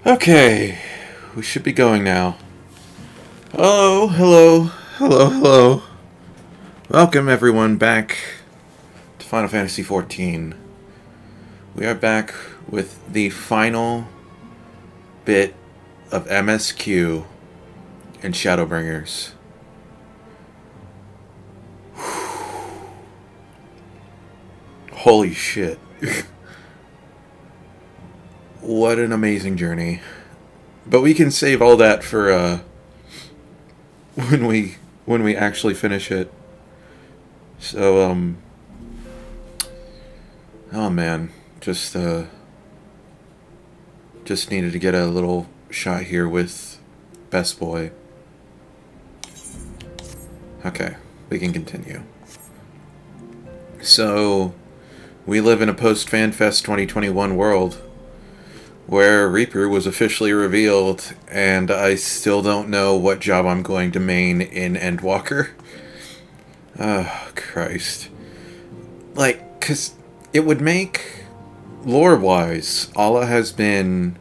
Okay, we should be going now. Oh, hello, hello, hello. Welcome everyone back to Final Fantasy XIV. We are back with the final bit of MSQ and Shadowbringers. Holy shit. What an amazing journey. But we can save all that for when we actually finish it. So oh man, just needed to get a little shot here with Best Boy. Okay, we can continue. So we live in a post-FanFest 2021 world where Reaper was officially revealed, and I still don't know what job I'm going to main in Endwalker. Oh, Christ. Like, because it would make, lore-wise, Allah has been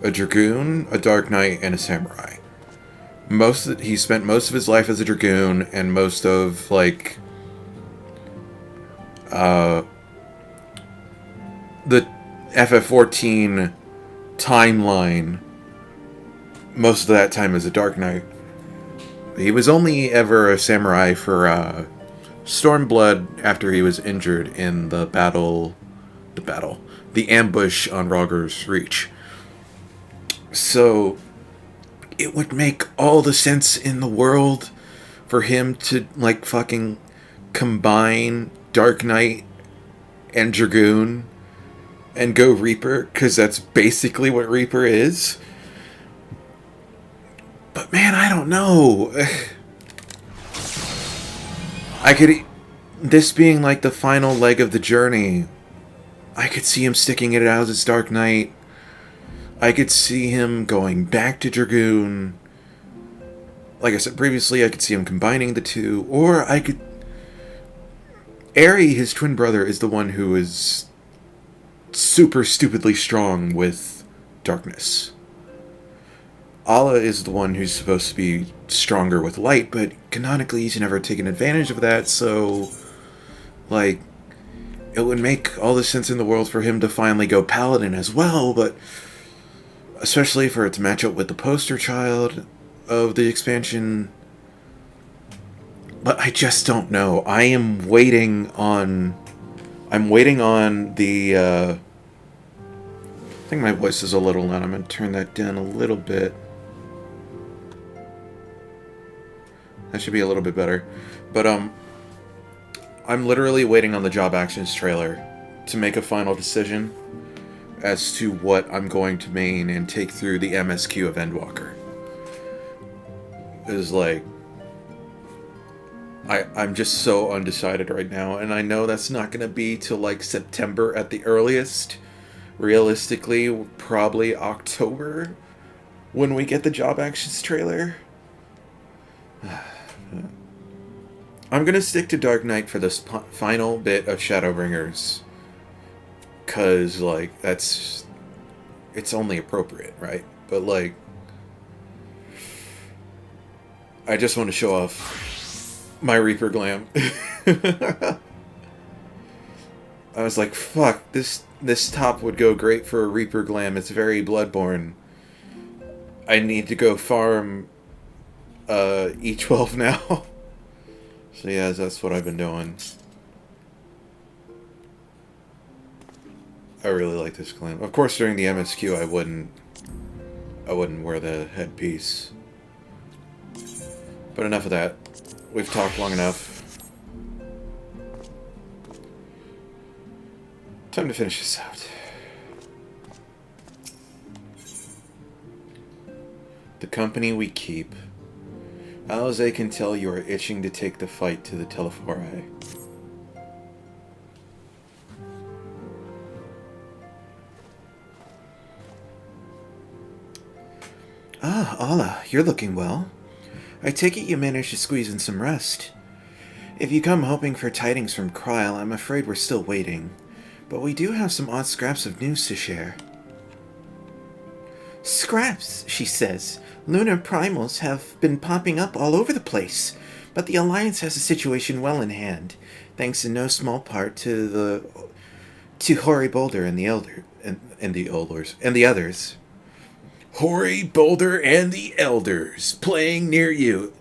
a Dragoon, a Dark Knight, and a Samurai. He spent most of his life as a Dragoon, and most of, like, the FF14 timeline, most of that time as a Dark Knight. He was only ever a samurai for Stormblood after he was injured in the ambush on Rogger's Reach. So it would make all the sense in the world for him to like fucking combine Dark Knight and Dragoon and go Reaper, because that's basically what Reaper is. But man, I don't know. This being like the final leg of the journey, I could see him sticking it out as Dark Knight. I could see him going back to Dragoon. Like I said previously, I could see him combining the two, or I could... Eri, his twin brother, is the one who is super stupidly strong with darkness. Allah is the one who's supposed to be stronger with light, but canonically he's never taken advantage of that, so like it would make all the sense in the world for him to finally go Paladin as well, but especially for it to match up with the poster child of the expansion. But I just don't know. I'm waiting on the I think my voice is a little loud. I'm going to turn that down a little bit. That should be a little bit better. But I'm literally waiting on the Job Actions trailer to make a final decision as to what I'm going to main and take through the MSQ of Endwalker. It's like I'm just so undecided right now, and I know that's not going to be till like September at the earliest. Realistically, probably October when we get the Job Actions trailer. I'm going to stick to Dark Knight for this final bit of Shadowbringers. Because, like, it's only appropriate, right? But, like, I just want to show off my Reaper glam. I was like, fuck, this top would go great for a Reaper glam. It's very Bloodborne. I need to go farm E12 now. So yeah, that's what I've been doing. I really like this glam. Of course, during the MSQ, I wouldn't wear the headpiece. But enough of that. We've talked long enough. Time to finish this out. The company we keep. Alize can tell you are itching to take the fight to the Telephore. Ah, Allah, you're looking well. I take it you managed to squeeze in some rest. If you come hoping for tidings from Kryl, I'm afraid we're still waiting. But we do have some odd scraps of news to share. Scraps, she says. Lunar primals have been popping up all over the place, but the Alliance has a situation well in hand, thanks in no small part to Hoary Boulder and the others. Hoary Boulder and the Elders, playing near you.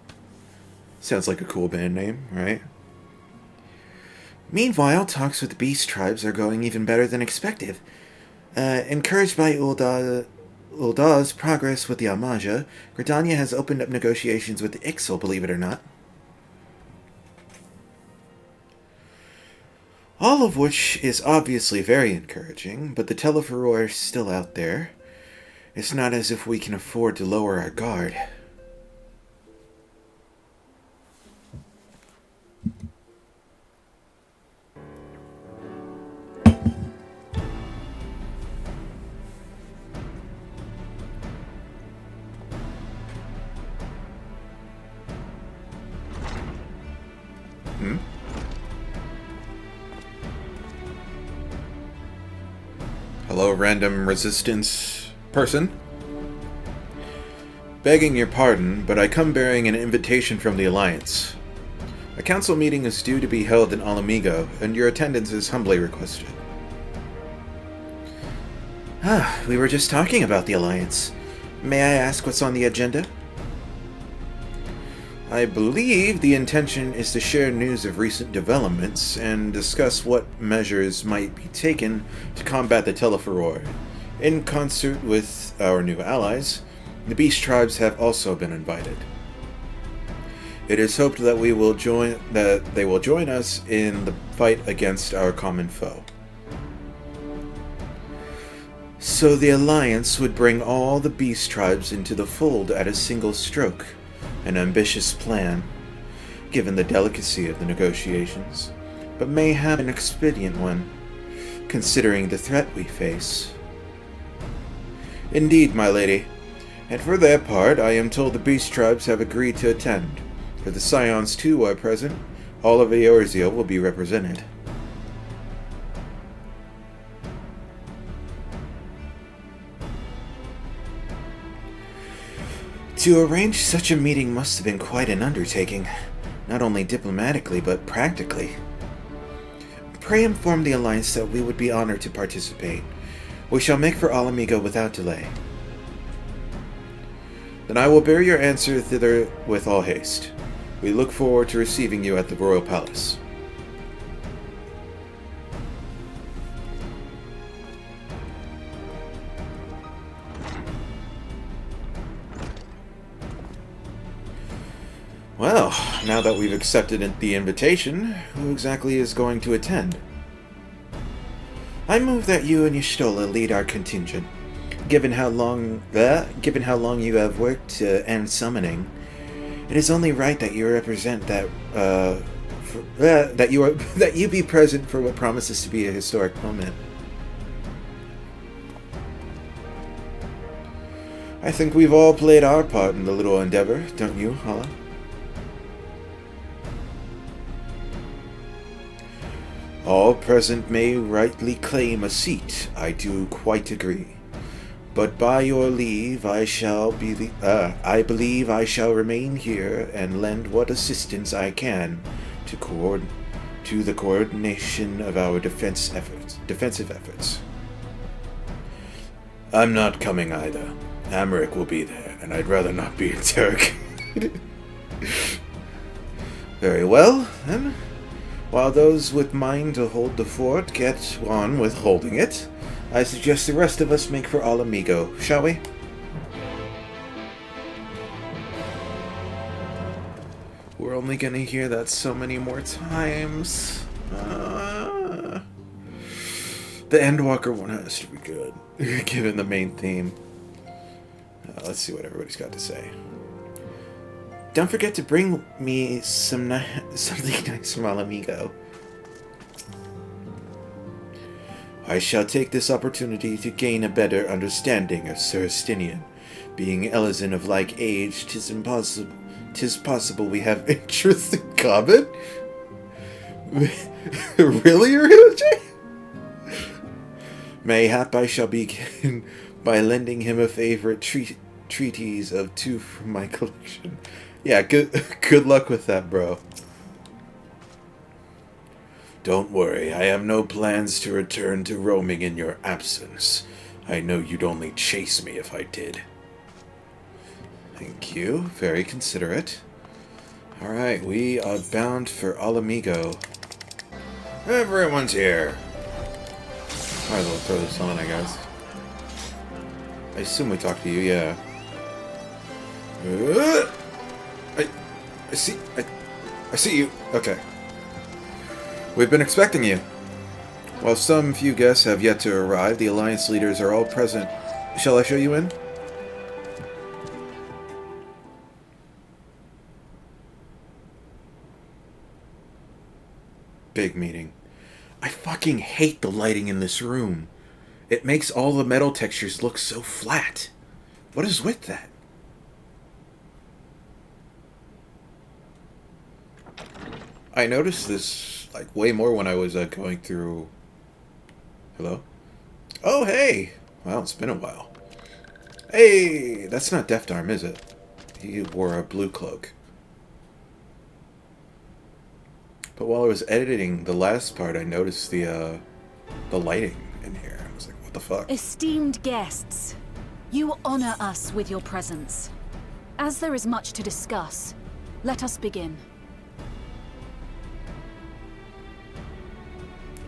Sounds like a cool band name, right? Meanwhile, talks with the Beast Tribes are going even better than expected. Encouraged by Uldah's progress with the Almaja, Gridania has opened up negotiations with the Ixal, believe it or not. All of which is obviously very encouraging, but the Telephoror is still out there. It's not as if we can afford to lower our guard. Hello, random resistance person. Begging your pardon, but I come bearing an invitation from the Alliance. A council meeting is due to be held in Alamigo, and your attendance is humbly requested. We were just talking about the Alliance. May I ask what's on the agenda? I believe the intention is to share news of recent developments and discuss what measures might be taken to combat the Telephoror. In concert with our new allies, the Beast Tribes have also been invited. It is hoped that they will join us in the fight against our common foe. So the Alliance would bring all the Beast Tribes into the fold at a single stroke. An ambitious plan, given the delicacy of the negotiations, but mayhap an expedient one, considering the threat we face. Indeed, my lady, and for their part, I am told the Beast Tribes have agreed to attend. If the Scions too are present, all of Eorzea will be represented. To arrange such a meeting must have been quite an undertaking, not only diplomatically, but practically. Pray inform the Alliance that we would be honored to participate. We shall make for Alamigo without delay. Then I will bear your answer thither with all haste. We look forward to receiving you at the Royal Palace. Well, now that we've accepted the invitation, who exactly is going to attend? I move that you and Y'shtola lead our contingent. Given how long you have worked to end summoning, it is only right that you represent that you be present for what promises to be a historic moment. I think we've all played our part in the little endeavor, don't you, Hala? All present may rightly claim a seat, I do quite agree. But by your leave, I believe I shall remain here and lend what assistance I can to the coordination of our defensive efforts. I'm not coming either. Amric will be there, and I'd rather not be interrogated. Very well, then. While those with mind to hold the fort get on with holding it, I suggest the rest of us make for Alamigo, shall we? We're only gonna hear that so many more times. The Endwalker one has to be good, given the main theme. Let's see what everybody's got to say. Don't forget to bring me something nice from Alamigo. I shall take this opportunity to gain a better understanding of Sir Estinian. Being Elizin of like age, 'tis possible we have interests in common? Really, Ryuji? Mayhap I shall begin by lending him a favorite treatise of 2 from my collection. Yeah, good luck with that, bro. Don't worry, I have no plans to return to roaming in your absence. I know you'd only chase me if I did. Thank you. Very considerate. Alright, we are bound for Alamigo. Everyone's here. Might as well throw this on, I guess. I assume we talked to you, yeah. I see you. Okay. We've been expecting you. While some few guests have yet to arrive, the Alliance leaders are all present. Shall I show you in? Big meeting. I fucking hate the lighting in this room. It makes all the metal textures look so flat. What is with that? I noticed this like way more when I was going through... Hello? Oh, hey! Wow, it's been a while. Hey! That's not Deft Arm, is it? He wore a blue cloak. But while I was editing the last part, I noticed the lighting in here. I was like, what the fuck? Esteemed guests, you honor us with your presence. As there is much to discuss, let us begin.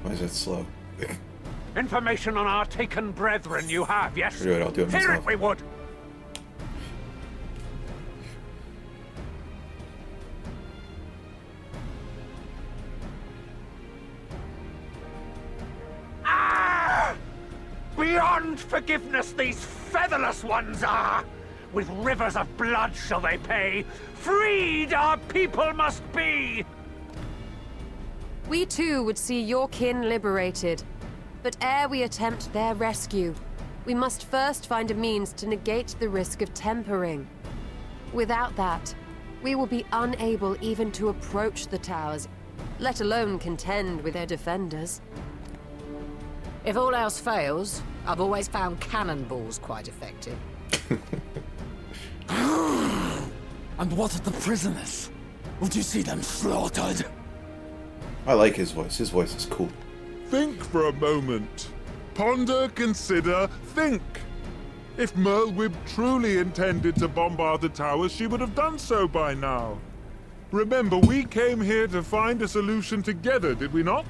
Why is that slow? Information on our taken brethren you have, yes? Do it, I'll do it Hear myself. it we would! Ah! Beyond forgiveness these featherless ones are! With rivers of blood shall they pay! Freed our people must be! We too would see your kin liberated. But ere we attempt their rescue, we must first find a means to negate the risk of tempering. Without that, we will be unable even to approach the towers, let alone contend with their defenders. If all else fails, I've always found cannonballs quite effective. And what of the prisoners? Would you see them slaughtered? I like his voice. His voice is cool. Think for a moment. Ponder, consider, think. If Merlwyb truly intended to bombard the towers, she would have done so by now. Remember, we came here to find a solution together, did we not?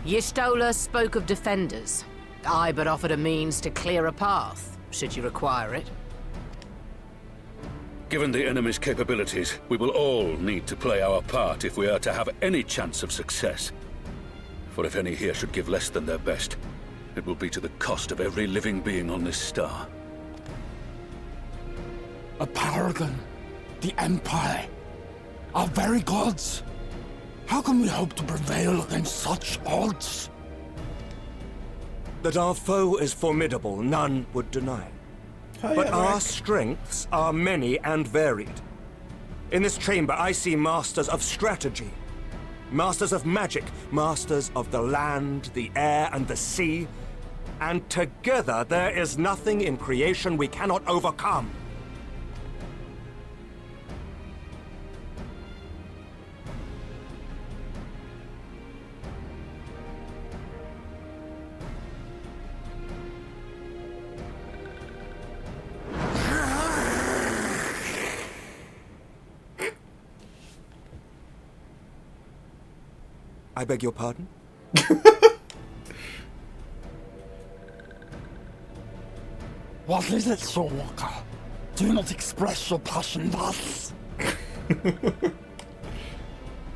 Y'Stola spoke of defenders. I but offered a means to clear a path, should you require it. Given the enemy's capabilities, we will all need to play our part if we are to have any chance of success. For if any here should give less than their best, it will be to the cost of every living being on this star. A paragon, the Empire, our very gods. How can we hope to prevail against such odds? That our foe is formidable, none would deny. But our strengths are many and varied. In this chamber, I see masters of strategy, masters of magic, masters of the land, the air, and the sea. And together, there is nothing in creation we cannot overcome. I beg your pardon? What is it, Shadowbringers? Do not express your passion thus.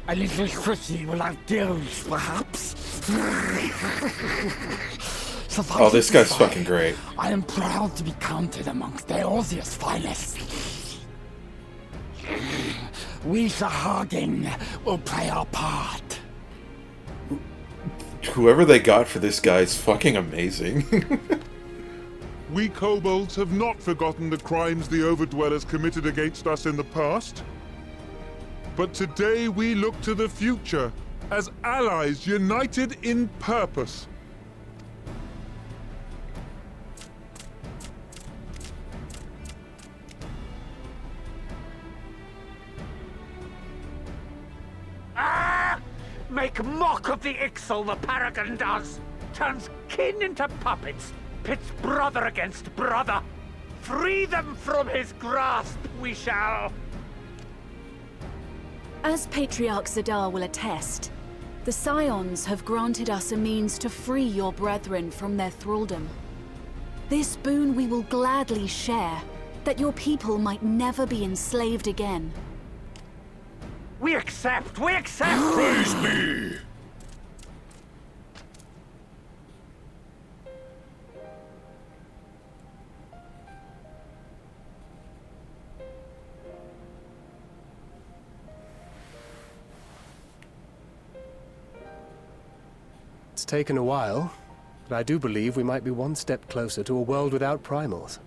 A little pretty without gills, perhaps? Oh, this guy's fucking great. I am proud to be counted amongst Eorzea's finest. We Sahagin will play our part. Whoever they got for this guy is fucking amazing. We kobolds have not forgotten the crimes the Overdwellers committed against us in the past. But today we look to the future, as allies united in purpose. Make mock of the Ixal, the Paragon does! Turns kin into puppets, pits brother against brother! Free them from his grasp, we shall! As Patriarch Zadar will attest, the Scions have granted us a means to free your brethren from their thraldom. This boon we will gladly share, that your people might never be enslaved again. We accept! We accept! Praise me! It's taken a while, but I do believe we might be one step closer to a world without primals.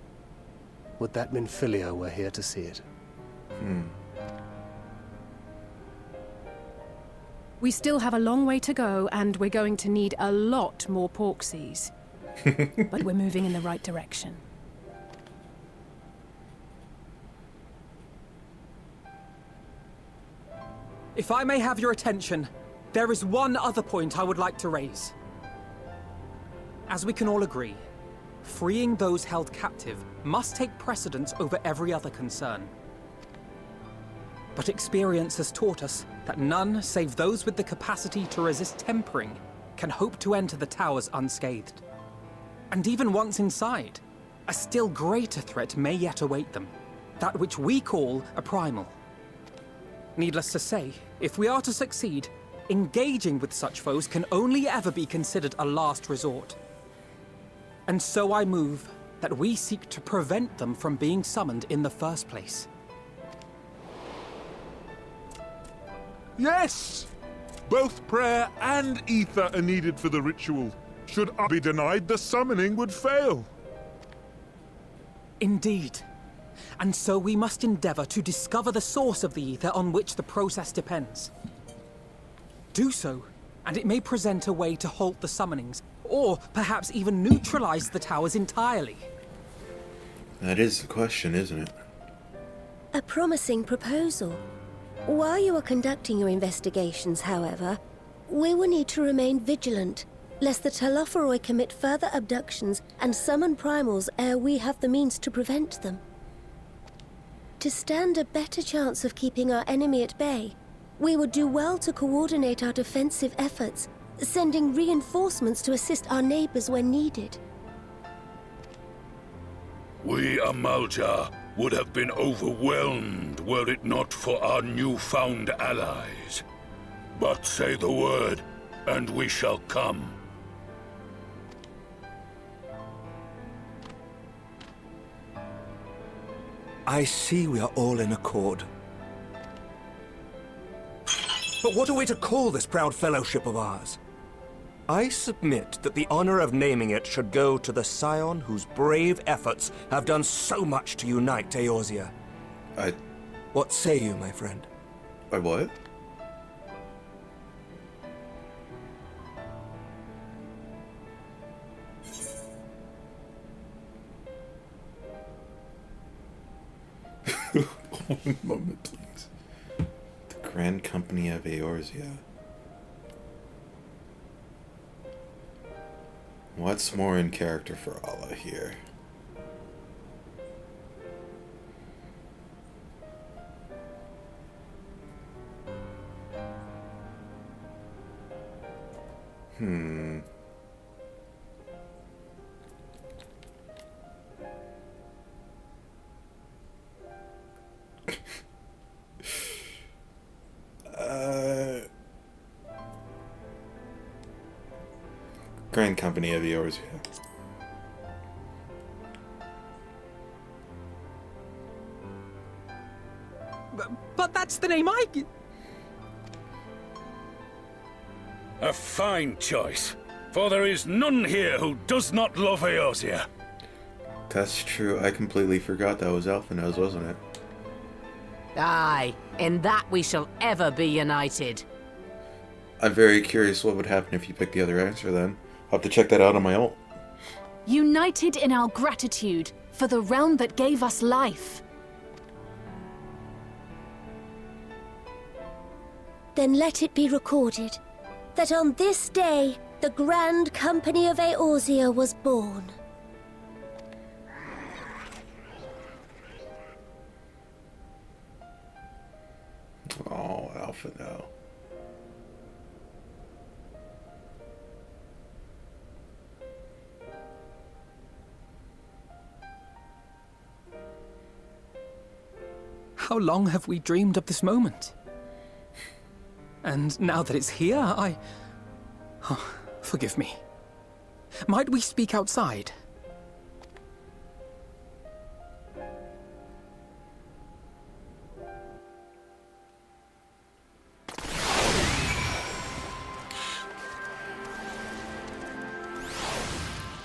Would that Minfilia were here to see it. We still have a long way to go, and we're going to need a lot more porksies. But we're moving in the right direction. If I may have your attention, there is one other point I would like to raise. As we can all agree, freeing those held captive must take precedence over every other concern. But experience has taught us that none save those with the capacity to resist tempering can hope to enter the towers unscathed. And even once inside, a still greater threat may yet await them, that which we call a primal. Needless to say, if we are to succeed, engaging with such foes can only ever be considered a last resort. And so I move that we seek to prevent them from being summoned in the first place. Yes! Both prayer and ether are needed for the ritual. Should I be denied, the summoning would fail. Indeed. And so we must endeavor to discover the source of the ether on which the process depends. Do so, and it may present a way to halt the summonings, or perhaps even neutralize the towers entirely. That is the question, isn't it? A promising proposal. While you are conducting your investigations, however, we will need to remain vigilant, lest the Telophoroi commit further abductions and summon primals ere we have the means to prevent them. To stand a better chance of keeping our enemy at bay, we would do well to coordinate our defensive efforts, sending reinforcements to assist our neighbors when needed. We Amalja would have been overwhelmed were it not for our newfound allies. But say the word, and we shall come. I see we are all in accord. But what are we to call this proud fellowship of ours? I submit that the honor of naming it should go to the scion whose brave efforts have done so much to unite Eorzea. What say you, my friend? What? One moment, please. The Grand Company of Eorzea. What's more in character for Allah here? Grand Company of Eorzea. But that's the name I... A fine choice, for there is none here who does not love Eorzea. That's true. I completely forgot that was Alphanos, wasn't it? Aye, in that we shall ever be united. I'm very curious what would happen if you picked the other answer then. I'll have to check that out on my own. United in our gratitude for the realm that gave us life. Then let it be recorded that on this day, the Grand Company of Eorzea was born. Oh, Alpha, no. How long have we dreamed of this moment? And now that it's here, Oh, forgive me. Might we speak outside?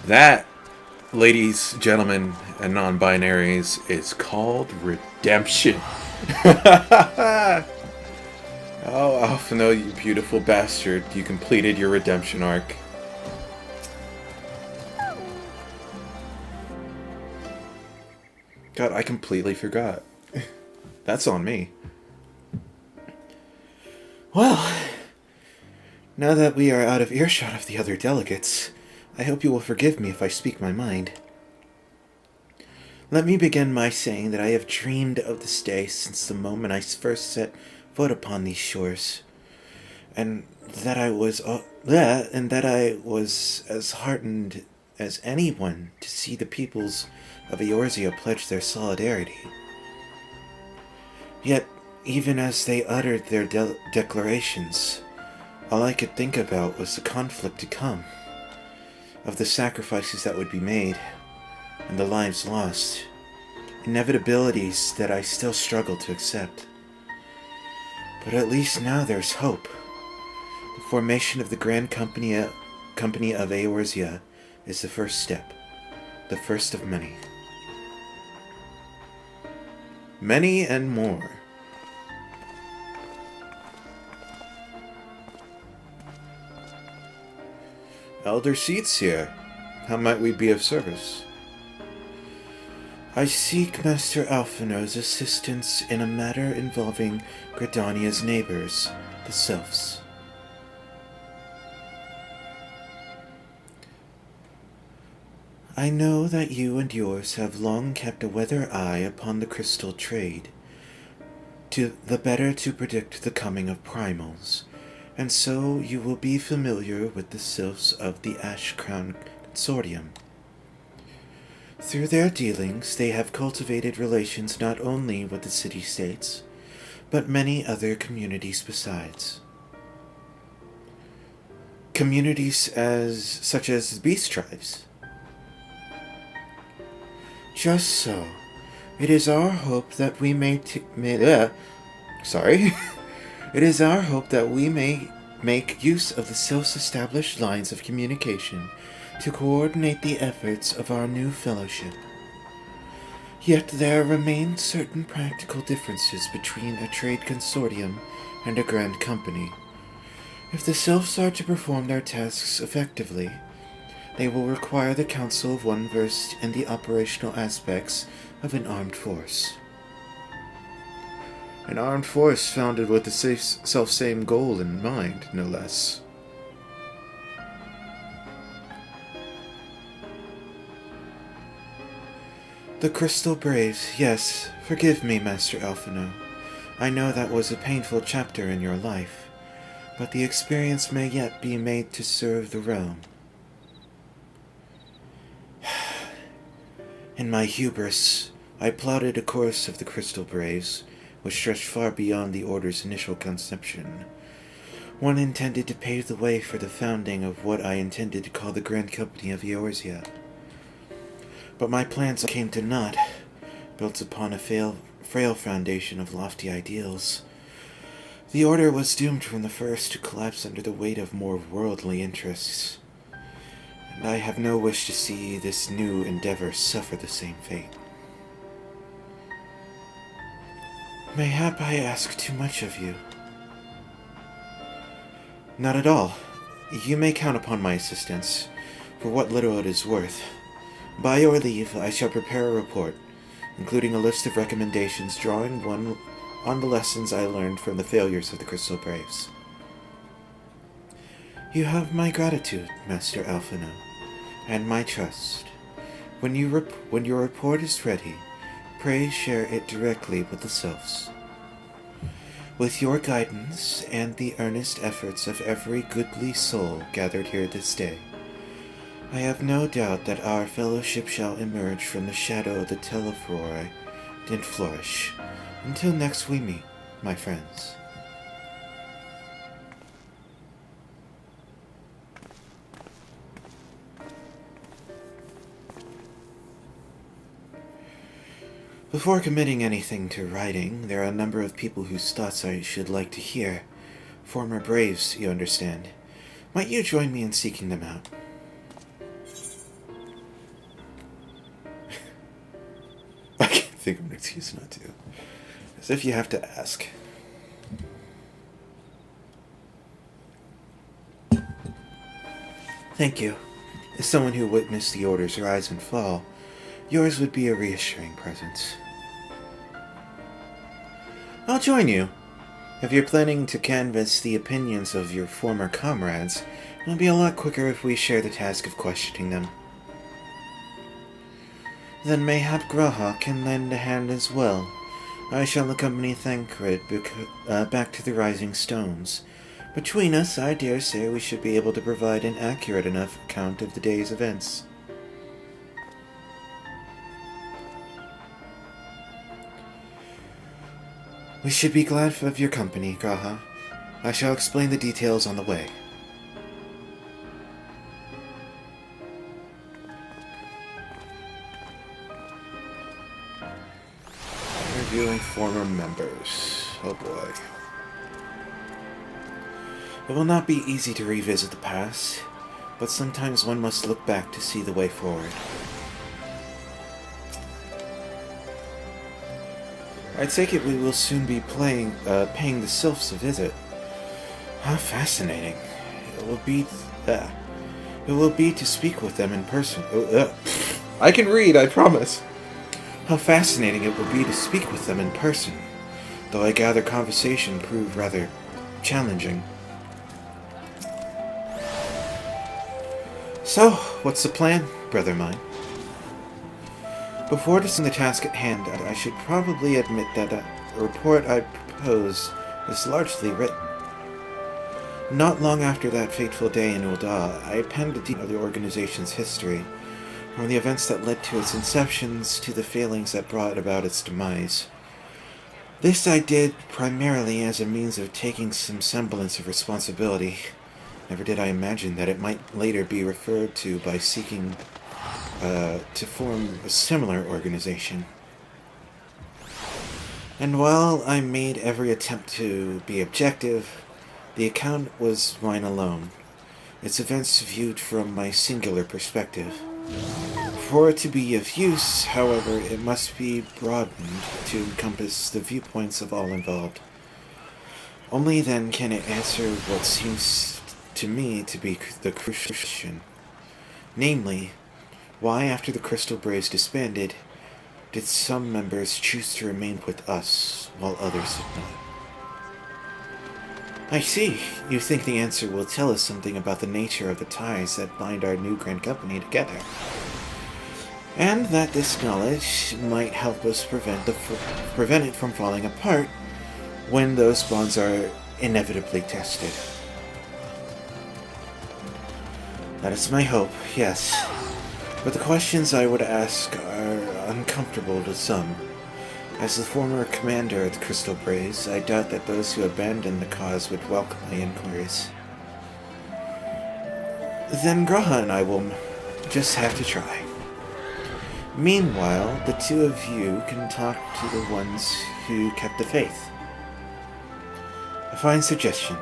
That, ladies, gentlemen, and non-binaries, is called redemption. Oh, Alphino, you beautiful bastard. You completed your redemption arc. God, I completely forgot. That's on me. Well, now that we are out of earshot of the other delegates, I hope you will forgive me if I speak my mind. Let me begin by saying that I have dreamed of this day since the moment I first set foot upon these shores, and that I was as heartened as anyone to see the peoples of Eorzea pledge their solidarity. Yet, even as they uttered their declarations, all I could think about was the conflict to come, of the sacrifices that would be made, and the lives lost, inevitabilities that I still struggle to accept. But at least now there's hope. The formation of the Grand Company of Eorzea is the first step, the first of many. Many and more. Elder Seats here. How might we be of service? I seek Master Alphino's assistance in a matter involving Gridania's neighbors, the Sylphs. I know that you and yours have long kept a weather eye upon the crystal trade, the better to predict the coming of primals, and so you will be familiar with the Sylphs of the Ash Crown Consortium. Through their dealings, they have cultivated relations not only with the city-states, but many other communities besides. Communities such as the Beast Tribes. Just so. It is our hope that we may It is our hope that we may make use of the Sylph's established lines of communication to coordinate the efforts of our new fellowship. Yet there remain certain practical differences between a trade consortium and a grand company. If the Sylphs are to perform their tasks effectively, they will require the counsel of one versed in the operational aspects of an armed force. An armed force founded with the self-same goal in mind, no less. The Crystal Braves, yes, forgive me, Master Alphino. I know that was a painful chapter in your life, but the experience may yet be made to serve the realm. In my hubris, I plotted a course of the Crystal Braves, which stretched far beyond the Order's initial conception. One intended to pave the way for the founding of what I intended to call the Grand Company of Eorzea. But my plans came to naught, built upon a frail foundation of lofty ideals. The Order was doomed from the first to collapse under the weight of more worldly interests, and I have no wish to see this new endeavor suffer the same fate. Mayhap I ask too much of you. Not at all. You may count upon my assistance, for what little it is worth. By your leave, I shall prepare a report, including a list of recommendations drawing one on the lessons I learned from the failures of the Crystal Braves. You have my gratitude, Master Alphino, and my trust. When your report is ready, pray share it directly with the Sylphs. With your guidance and the earnest efforts of every goodly soul gathered here this day, I have no doubt that our fellowship shall emerge from the shadow of the Telefroi and flourish. Until next we meet, my friends. Before committing anything to writing, there are a number of people whose thoughts I should like to hear. Former Braves, you understand. Might you join me in seeking them out? I can't think of an excuse not to. As if you have to ask. Thank you. As someone who witnessed the Order's rise and fall, yours would be a reassuring presence. I'll join you. If you're planning to canvass the opinions of your former comrades, it'll be a lot quicker if we share the task of questioning them. Then mayhap Graha can lend a hand as well. I shall accompany Thancred back to the Rising Stones. Between us, I dare say we should be able to provide an accurate enough account of the day's events. We should be glad of your company, Graha. I shall explain the details on the way. Reviewing former members. Oh boy. It will not be easy to revisit the past, but sometimes one must look back to see the way forward. I take it we will soon be paying the Sylphs a visit. How fascinating! It will be to speak with them in person. I can read, I promise. How fascinating it will be to speak with them in person, though I gather conversation proved rather challenging. So, what's the plan, brother mine? Before discussing the task at hand, I should probably admit that the report I propose is largely written. Not long after that fateful day in Ul'dah, I penned a deep of the organization's history, from the events that led to its inceptions to the failings that brought about its demise. This I did primarily as a means of taking some semblance of responsibility. Never did I imagine that it might later be referred to by seeking to form a similar organization. And while I made every attempt to be objective, the account was mine alone, its events viewed from my singular perspective. For it to be of use, however, it must be broadened to encompass the viewpoints of all involved. Only then can it answer what seems to me to be the crucial question. Namely, why, after the Crystal Braves disbanded, did some members choose to remain with us, while others did not? I see. You think the answer will tell us something about the nature of the ties that bind our new grand company together. And that this knowledge might help us prevent it from falling apart when those bonds are inevitably tested. That is my hope, yes. But the questions I would ask are uncomfortable to some. As the former commander of the Crystal Braves, I doubt that those who abandoned the cause would welcome my inquiries. Then Graha and I will just have to try. Meanwhile, the two of you can talk to the ones who kept the faith. A fine suggestion.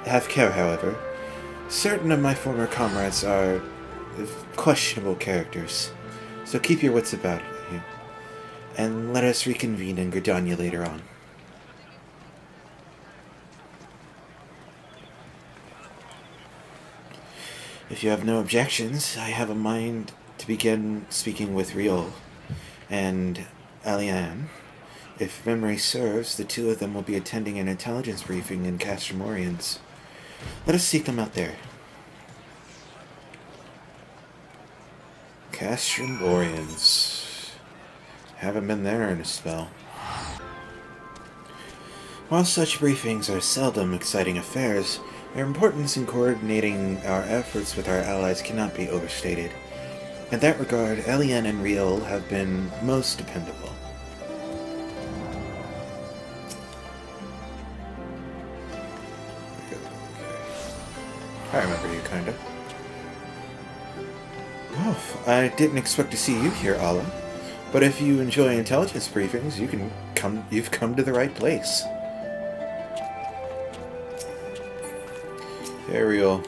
Have care, however. Certain of my former comrades are questionable characters, so keep your wits about you, and let us reconvene in Gridania later on. If you have no objections, I have a mind to begin speaking with Riol and Alian. If memory serves, the two of them will be attending an intelligence briefing in Castramorians. Let us seek them out there. Castramorians. Haven't been there in a spell. While such briefings are seldom exciting affairs, their importance in coordinating our efforts with our allies cannot be overstated. In that regard, Elian and Riol have been most dependable. I remember you, kinda. Oh, I didn't expect to see you here, Ala. But if you enjoy intelligence briefings, you've come to the right place. Ariel.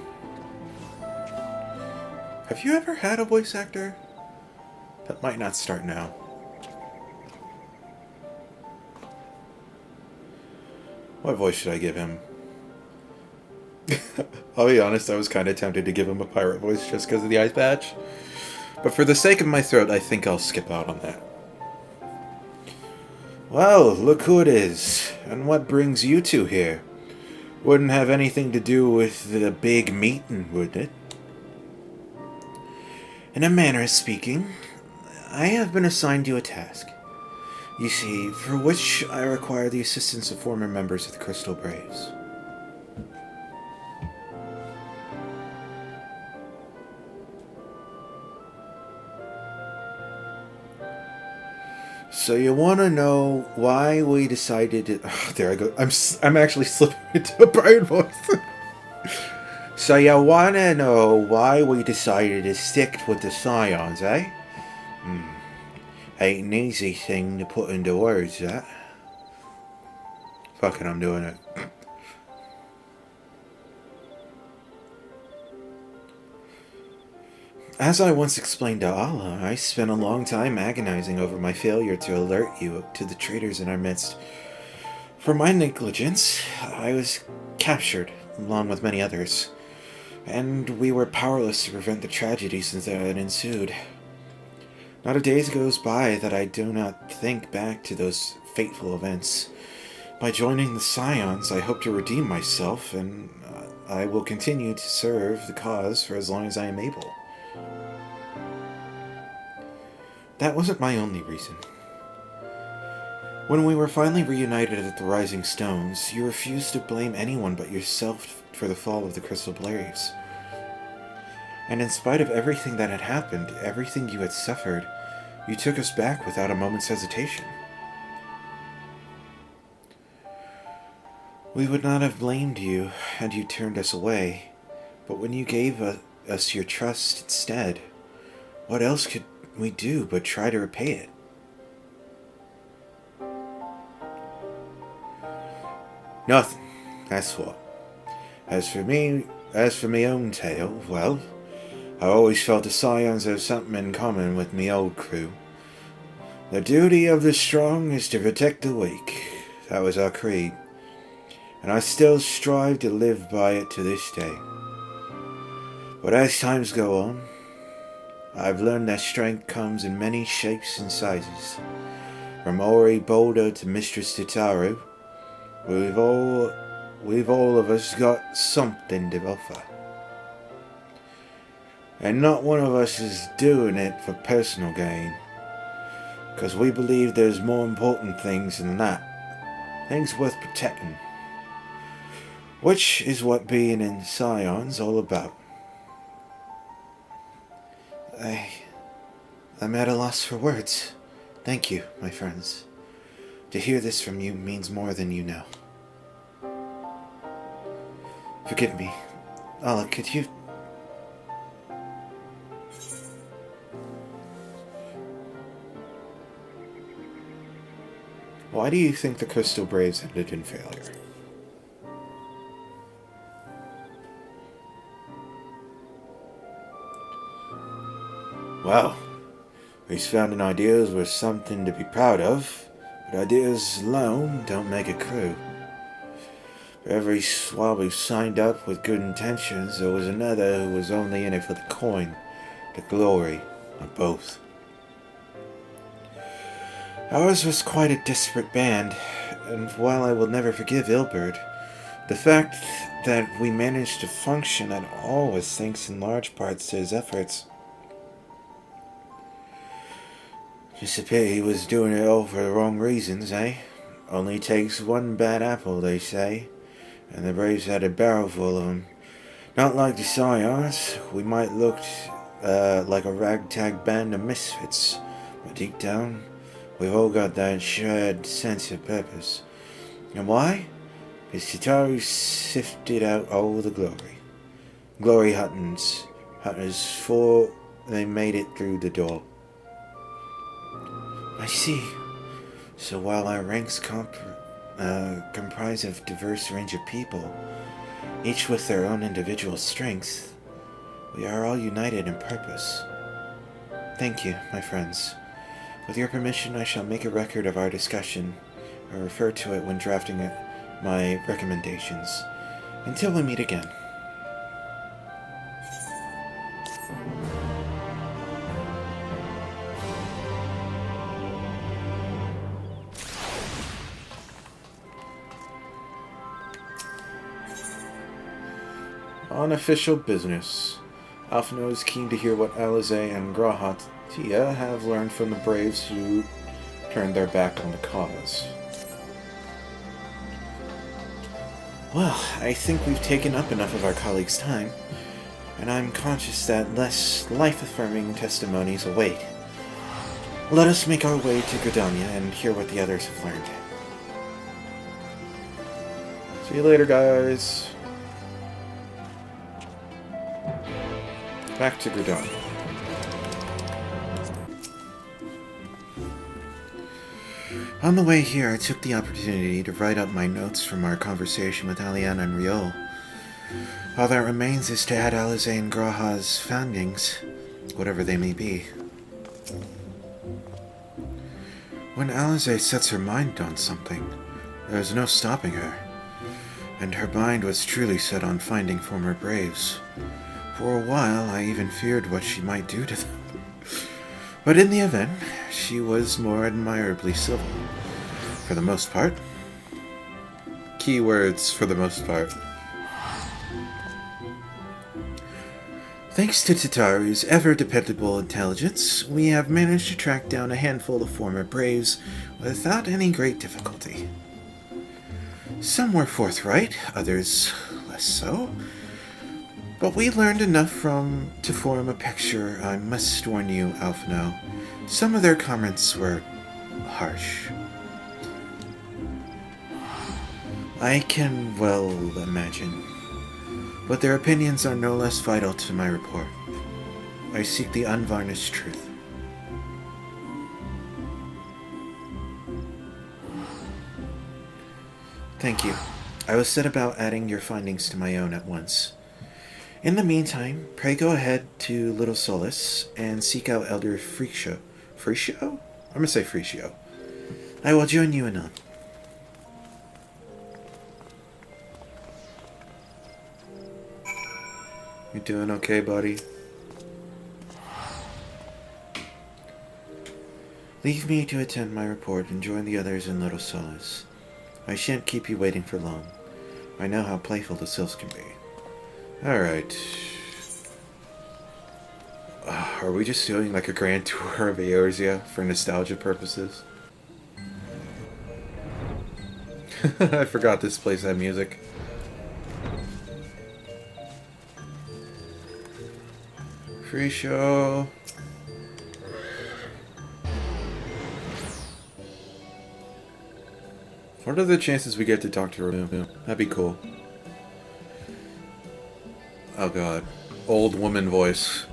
Have you ever had a voice actor? That might not start now. What voice should I give him? I'll be honest, I was kind of tempted to give him a pirate voice just because of the eye patch. But for the sake of my throat, I think I'll skip out on that. Well, look who it is, and what brings you two here. Wouldn't have anything to do with the big meeting, would it? In a manner of speaking, I have been assigned you a task. You see, for which I require the assistance of former members of the Crystal Braves. So you want to know why we decided to... Oh, there I go. I'm actually slipping into a bright voice. So you want to know why we decided to stick with the Scions, eh? Ain't an easy thing to put into words, that. Fuck it, I'm doing it. As I once explained to Allah, I spent a long time agonizing over my failure to alert you to the traitors in our midst. For my negligence, I was captured, along with many others, and we were powerless to prevent the tragedies that had ensued. Not a day goes by that I do not think back to those fateful events. By joining the Scions, I hope to redeem myself, and I will continue to serve the cause for as long as I am able. That wasn't my only reason. When we were finally reunited at the Rising Stones, you refused to blame anyone but yourself for the fall of the Crystal Braves. And in spite of everything that had happened, everything you had suffered, you took us back without a moment's hesitation. We would not have blamed you had you turned us away, but when you gave us your trust instead, what else could we do but try to repay it? Nothing, that's what. As for me own tale, well, I always felt the Scions have something in common with me old crew. The duty of the strong is to protect the weak. That was our creed. And I still strive to live by it to this day. But as times go on, I've learned that strength comes in many shapes and sizes. From Ori Boulder to Mistress Tataru, we've all of us got something to offer. And not one of us is doing it for personal gain, because we believe there's more important things than that. Things worth protecting. Which is what being in Scion's all about. I'm at a loss for words. Thank you, my friends. To hear this from you means more than you know. Forgive me. Allah, could you... Why do you think the Crystal Braves ended in failure? Well, these founding ideas were something to be proud of, but ideas alone don't make a crew. For every swab who signed up with good intentions, there was another who was only in it for the coin, the glory, or both. Ours was quite a disparate band, and while I will never forgive Ilberd, the fact that we managed to function at all was thanks in large parts to his efforts. Just a pity he was doing it all for the wrong reasons, eh? Only takes one bad apple, they say, and the Braves had a barrel full of them. Not like the Scions, we might look like a ragtag band of misfits, but deep down, we've all got that shared sense of purpose. And why? Because Chitauri sifted out all the glory. Glory hunters before they made it through the door. I see. So while our ranks comprise of diverse range of people, each with their own individual strengths, we are all united in purpose. Thank you, my friends. With your permission, I shall make a record of our discussion, or refer to it when drafting my recommendations. Until we meet again. Unofficial business. Alphino is keen to hear what Alize and Grahatia have learned from the Braves who turned their back on the cause. Well, I think we've taken up enough of our colleagues' time, and I'm conscious that less life-affirming testimonies await. Let us make our way to Gridania and hear what the others have learned. See you later, guys. Back to Gridania. On the way here, I took the opportunity to write up my notes from our conversation with Aliana and Riol. All that remains is to add Alize and Graha's findings, whatever they may be. When Alize sets her mind on something, there is no stopping her, and her mind was truly set on finding former Braves. For a while, I even feared what she might do to them. But in the event, she was more admirably civil. For the most part. Keywords, for the most part. Thanks to Tataru's ever-dependable intelligence, we have managed to track down a handful of former Braves without any great difficulty. Some were forthright, others less so. But we learned enough to form a picture. I must warn you, Alphino. Some of their comments were harsh. I can well imagine. But their opinions are no less vital to my report. I seek the unvarnished truth. Thank you. I will set about adding your findings to my own at once. In the meantime, pray go ahead to Little Solace and seek out Elder Freakshow. Freakshow? I'm gonna say Freakshow. I will join you anon. You doing okay, buddy? Leave me to attend my report and join the others in Little Solace. I shan't keep you waiting for long. I know how playful the Sylphs can be. Alright. Are we just doing like a grand tour of Eorzea for nostalgia purposes? I forgot this place had music. Free show. What are the chances we get to talk to her? That'd be cool. Oh god. Old woman voice.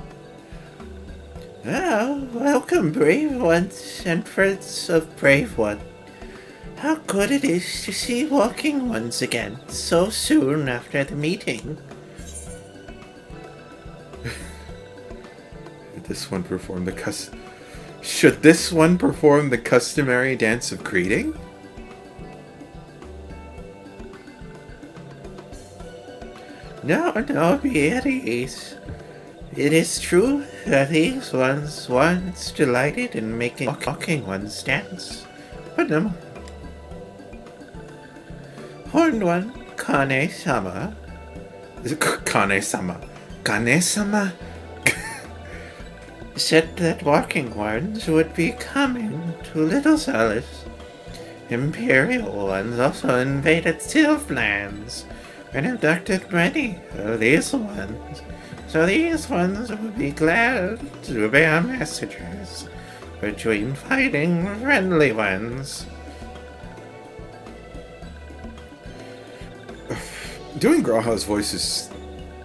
Ah, welcome, brave ones and friends of Brave One. How good it is to see walking ones again, so soon after the meeting. Should this one perform the customary dance of greeting? No, be at ease. It is true that these ones once delighted in making walking ones dance. But no. Horned one, Kane-sama. Kane-sama. Kane-sama said that walking ones would be coming to Little Solace. Imperial ones also invaded Sylph lands and abducted many of these ones. So these ones would be glad to bear messages between fighting friendly ones. Doing Graha's voice is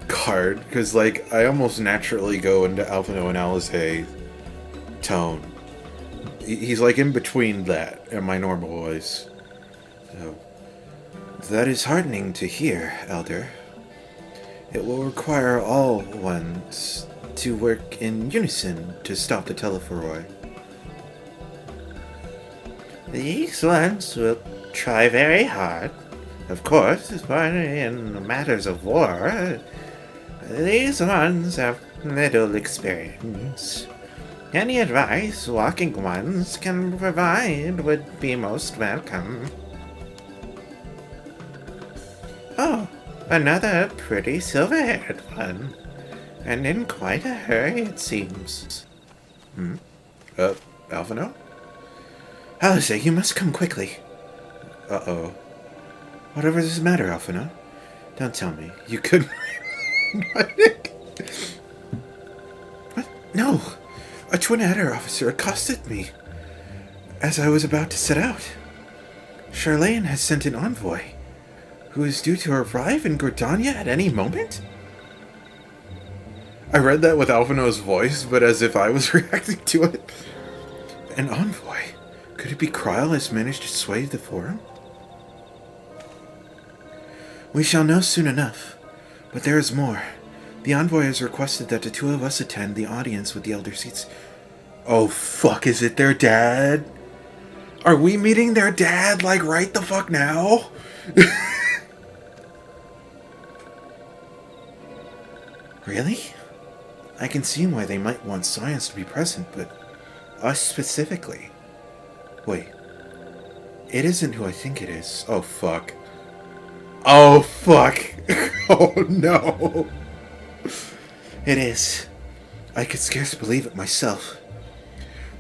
hard, because, like, I almost naturally go into Alphino and Alizé tone. He's, like, in between that and my normal voice. So, that is heartening to hear, Elder. It will require all ones to work in unison to stop the Telephoroi. These ones will try very hard. Of course, but in matters of war, these ones have little experience. Any advice walking ones can provide would be most welcome. Oh, another pretty silver-haired one. And in quite a hurry, it seems. Alphino? Alizé, you must come quickly. Uh-oh. Whatever is the matter, Alphino? Don't tell me. You couldn't... What? No! A Twin Adder officer accosted me as I was about to set out. Sharlayan has sent an envoy who is due to arrive in Gordania at any moment? I read that with Alphino's voice, but as if I was reacting to it. An envoy? Could it be Kryl has managed to sway the forum? We shall know soon enough. But there is more. The envoy has requested that the two of us attend the audience with the Elder Seats. Oh fuck, is it their dad? Are we meeting their dad, like, right the fuck now? Really? I can see why they might want science to be present, but us specifically? Wait. It isn't who I think it is. Oh fuck. Oh fuck. Oh no. It is. I could scarce believe it myself.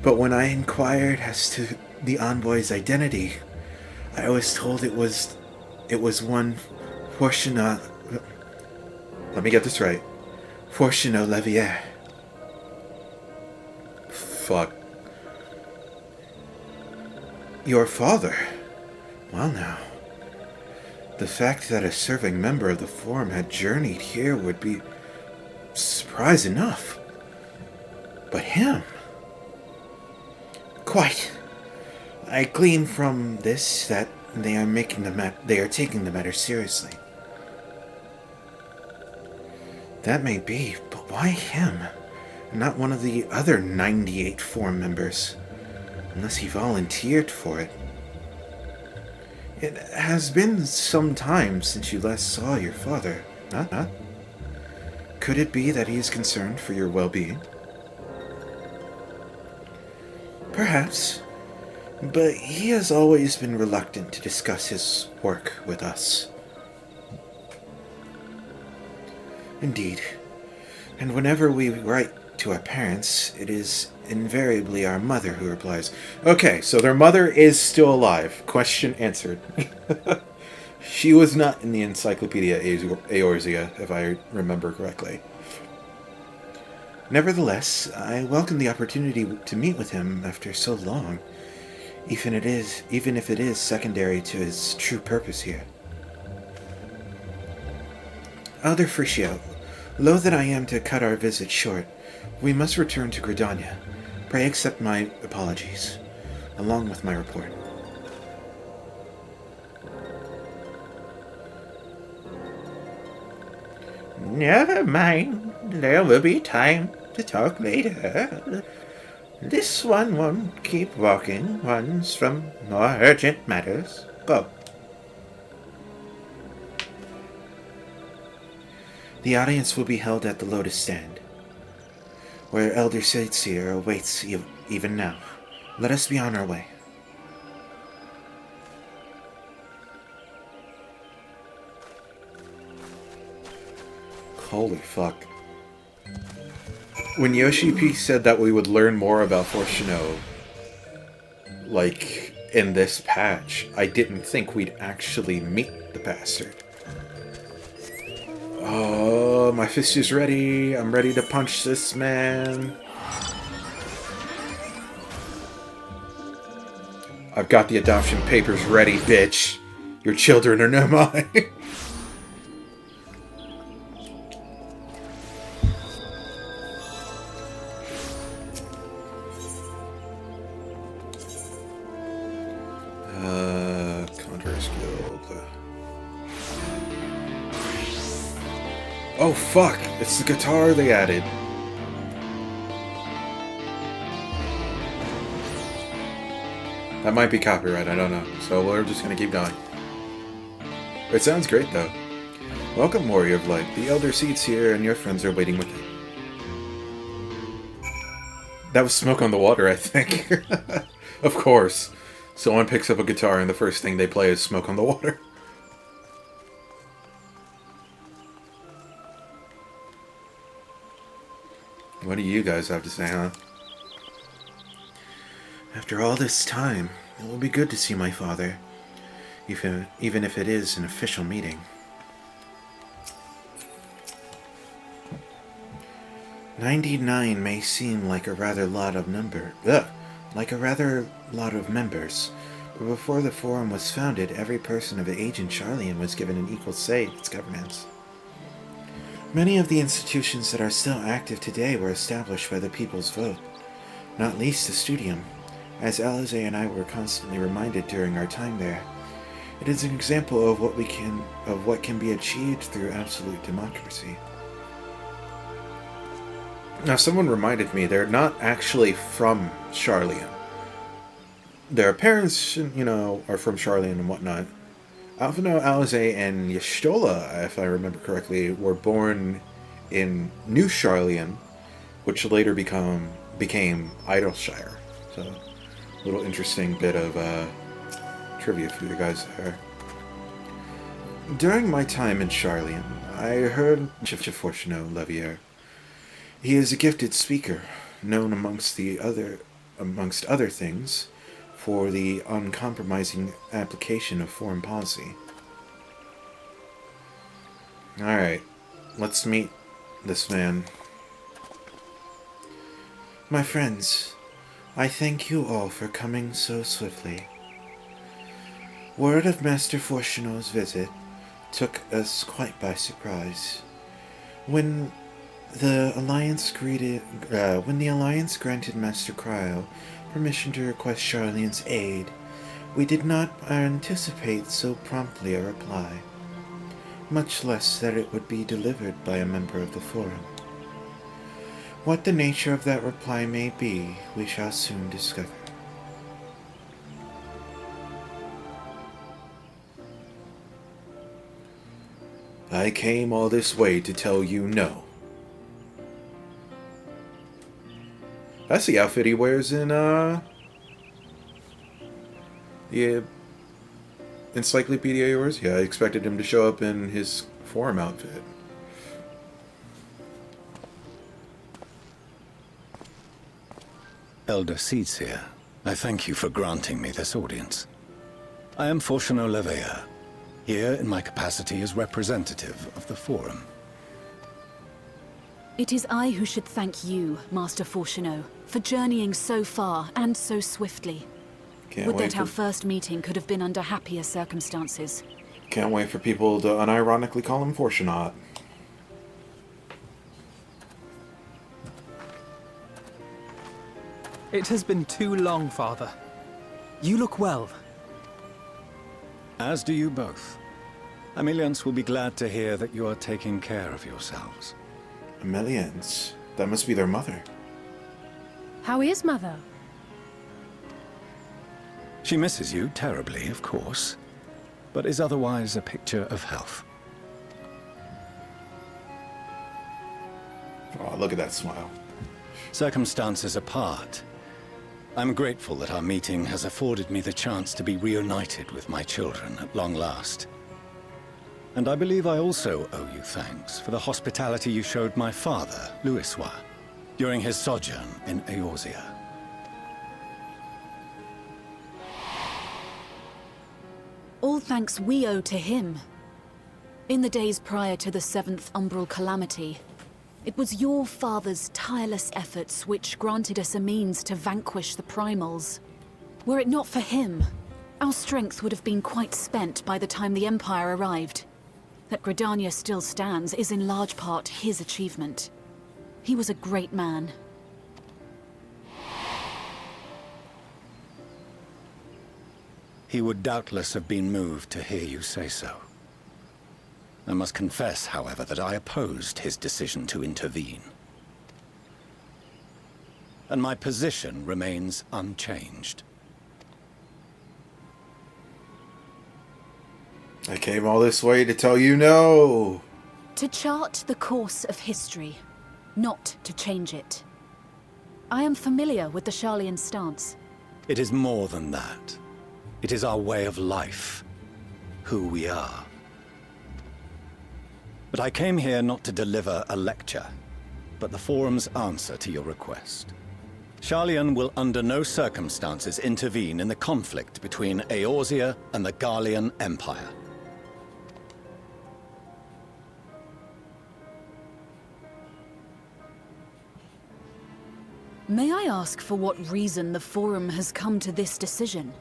But when I inquired as to the envoy's identity, I was told it was one Fortuna... Let me get this right. Fortuna Levier. Fuck. Your father? Well now. The fact that a serving member of the Forum had journeyed here would be surprise enough. But him? Quite. I glean from this that they are taking the matter seriously. That may be, but why him? Not one of the other 98 Forum members. Unless he volunteered for it. It has been some time since you last saw your father, not? Could it be that he is concerned for your well-being? Perhaps. But he has always been reluctant to discuss his work with us. Indeed. And whenever we write to our parents, it is invariably our mother who replies, okay, so their mother is still alive. Question answered. She was not in the Encyclopedia Eorzea, if I remember correctly. Nevertheless, I welcome the opportunity to meet with him after so long, even if it is secondary to his true purpose here. Elder Friccio, loath that I am to cut our visit short, we must return to Gridania. Pray accept my apologies, along with my report. Never mind. There will be time to talk later. This one won't keep walking ones from more urgent matters. Go. The audience will be held at the Lotus Stand, where Elder Sightseer awaits even now. Let us be on our way. Holy fuck. When Yoshi P said that we would learn more about Fortuno, like, in this patch, I didn't think we'd actually meet the bastard. Oh, my fist is ready. I'm ready to punch this man. I've got the adoption papers ready, bitch. Your children are no mine. Conjurer's Guild. Oh fuck! It's the guitar they added. That might be copyright, I don't know. So we're just gonna keep going. It sounds great though. Welcome, Warrior of Light. The Elder Seed's here and your friends are waiting with you. That was Smoke on the Water, I think. Of course. Someone picks up a guitar and the first thing they play is Smoke on the Water. What do you guys have to say, huh? After all this time, it will be good to see my father, even if it is an official meeting. 99 may seem like a rather lot of members, but before the Forum was founded, every person of age in Sharlayan was given an equal say in its governance. Many of the institutions that are still active today were established by the people's vote, not least the Studium, as Alize and I were constantly reminded during our time there. It is an example of what can be achieved through absolute democracy. Now, someone reminded me, they're not actually from Sharlayan. Their parents, you know, are from Sharlayan and whatnot. Alphino, Alize, and Y'shtola, if I remember correctly, were born in New Sharlayan, which later became Idleshire. So, a little interesting bit of trivia for you guys there. During my time in Sharlayan, I heard of Fortuno Levier. He is a gifted speaker, known amongst other things, for the uncompromising application of foreign policy. Alright, let's meet this man. My friends, I thank you all for coming so swiftly. Word of Master Fortuno's visit took us quite by surprise. When the Alliance granted Master Cryo permission to request Sharlayan's aid, we did not anticipate so promptly a reply, much less that it would be delivered by a member of the Forum. What the nature of that reply may be, we shall soon discover. I came all this way to tell you no. That's the outfit he wears in, the Encyclopedia yours? Yeah, I expected him to show up in his Forum outfit. Elder Seedseer, I thank you for granting me this audience. I am Fortuno Leveilleur, here in my capacity as representative of the Forum. It is I who should thank you, Master Fortuno, for journeying so far and so swiftly. Would that our first meeting could have been under happier circumstances. Can't wait for people to unironically call him Fortunaut. It has been too long, Father. You look well. As do you both. Ameliance will be glad to hear that you are taking care of yourselves. Ameliance? That must be their mother. How is Mother? She misses you terribly, of course, but is otherwise a picture of health. Oh, look at that smile. Circumstances apart, I'm grateful that our meeting has afforded me the chance to be reunited with my children at long last. And I believe I also owe you thanks for the hospitality you showed my father, Louisoix, during his sojourn in Eorzea. All thanks we owe to him. In the days prior to the 7th Umbral Calamity, it was your father's tireless efforts which granted us a means to vanquish the primals. Were it not for him, our strength would have been quite spent by the time the Empire arrived. That Gridania still stands is in large part his achievement. He was a great man. He would doubtless have been moved to hear you say so. I must confess, however, that I opposed his decision to intervene. And my position remains unchanged. I came all this way to tell you no. To chart the course of history, not to change it. I am familiar with the Sharlayan stance. It is more than that. It is our way of life, who we are. But I came here not to deliver a lecture, but the Forum's answer to your request. Sharlayan will under no circumstances intervene in the conflict between Eorzea and the Garlean Empire. May I ask for what reason the Forum has come to this decision?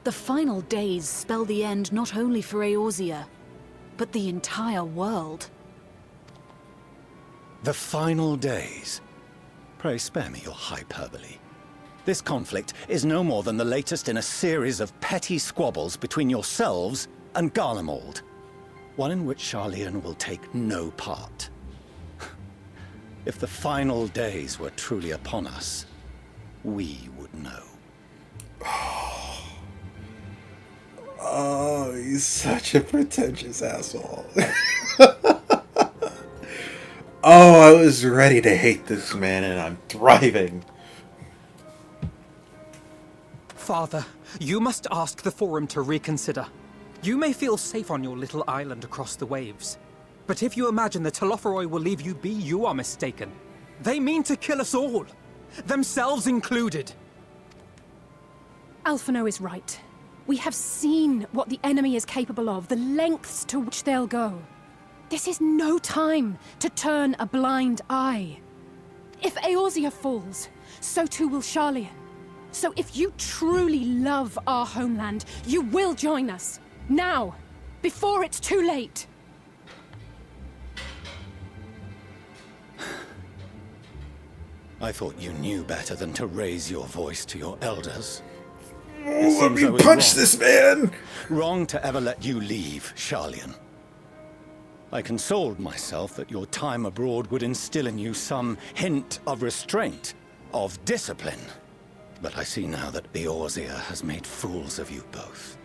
The final days spell the end not only for Eorzea, but the entire world. The final days? Pray spare me your hyperbole. This conflict is no more than the latest in a series of petty squabbles between yourselves and Garlemald. One in which Sharlayan will take no part. If the final days were truly upon us, we would know. Oh, he's such a pretentious asshole. Oh, I was ready to hate this man, and I'm thriving. Father, you must ask the Forum to reconsider. You may feel safe on your little island across the waves. But if you imagine the Telophoroi will leave you be, you are mistaken. They mean to kill us all, themselves included. Alphinaud is right. We have seen what the enemy is capable of, the lengths to which they'll go. This is no time to turn a blind eye. If Eorzea falls, so too will Sharlayan. So if you truly love our homeland, you will join us. Now, before it's too late. I thought you knew better than to raise your voice to your elders. Let me punch this man! Wrong to ever let you leave, Sharlayan. I consoled myself that your time abroad would instill in you some hint of restraint, of discipline. But I see now that Eorzea has made fools of you both.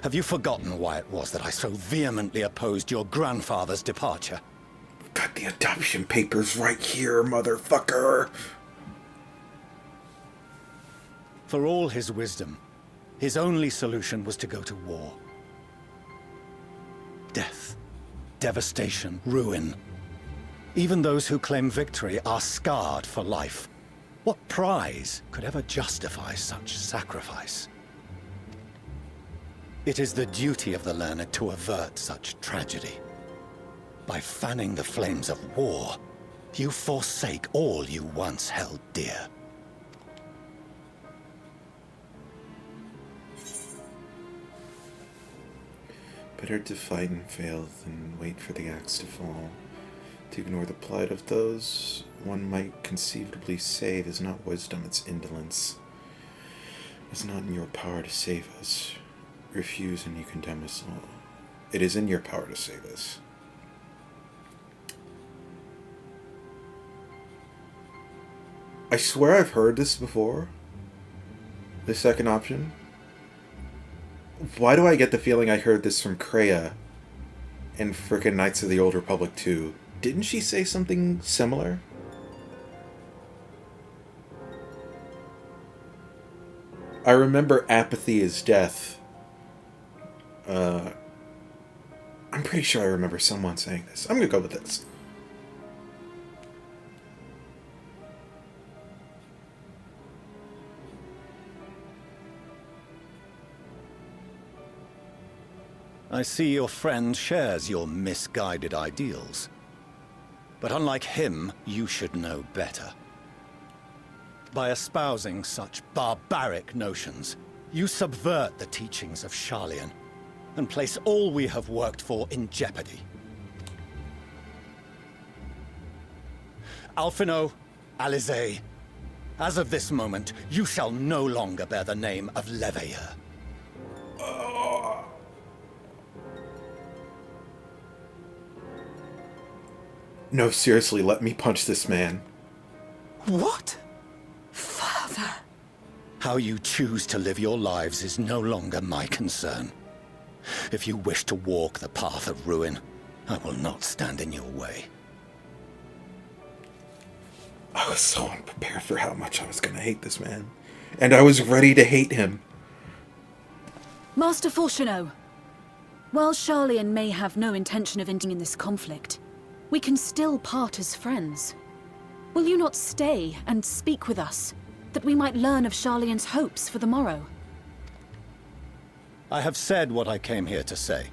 Have you forgotten why it was that I so vehemently opposed your grandfather's departure? Got the adoption papers right here, motherfucker. For all his wisdom, his only solution was to go to war. Death, devastation, ruin. Even those who claim victory are scarred for life. What prize could ever justify such sacrifice? It is the duty of the learned to avert such tragedy. By fanning the flames of war, you forsake all you once held dear. Better to fight and fail than wait for the axe to fall. To ignore the plight of those one might conceivably save is not wisdom, it's indolence. It's not in your power to save us. Refuse and you condemn us all. It is in your power to save us. I swear I've heard this before. The second option. Why do I get the feeling I heard this from Kreia in frickin' Knights of the Old Republic 2? Didn't she say something similar? I remember apathy is death. I'm pretty sure I remember someone saying this. I'm gonna go with this. I see your friend shares your misguided ideals. But unlike him, you should know better. By espousing such barbaric notions, you subvert the teachings of Sharlayan and place all we have worked for in jeopardy. Alphino, Alizé, as of this moment, you shall no longer bear the name of Leveilleur. No, seriously, let me punch this man. What? Father! How you choose to live your lives is no longer my concern. If you wish to walk the path of ruin, I will not stand in your way. I was so unprepared for how much I was going to hate this man. And I was ready to hate him. Master Fourcheneau, while Sharlayan may have no intention of ending in this conflict, we can still part as friends. Will you not stay and speak with us, that we might learn of Sharlayan's hopes for the morrow? I have said what I came here to say.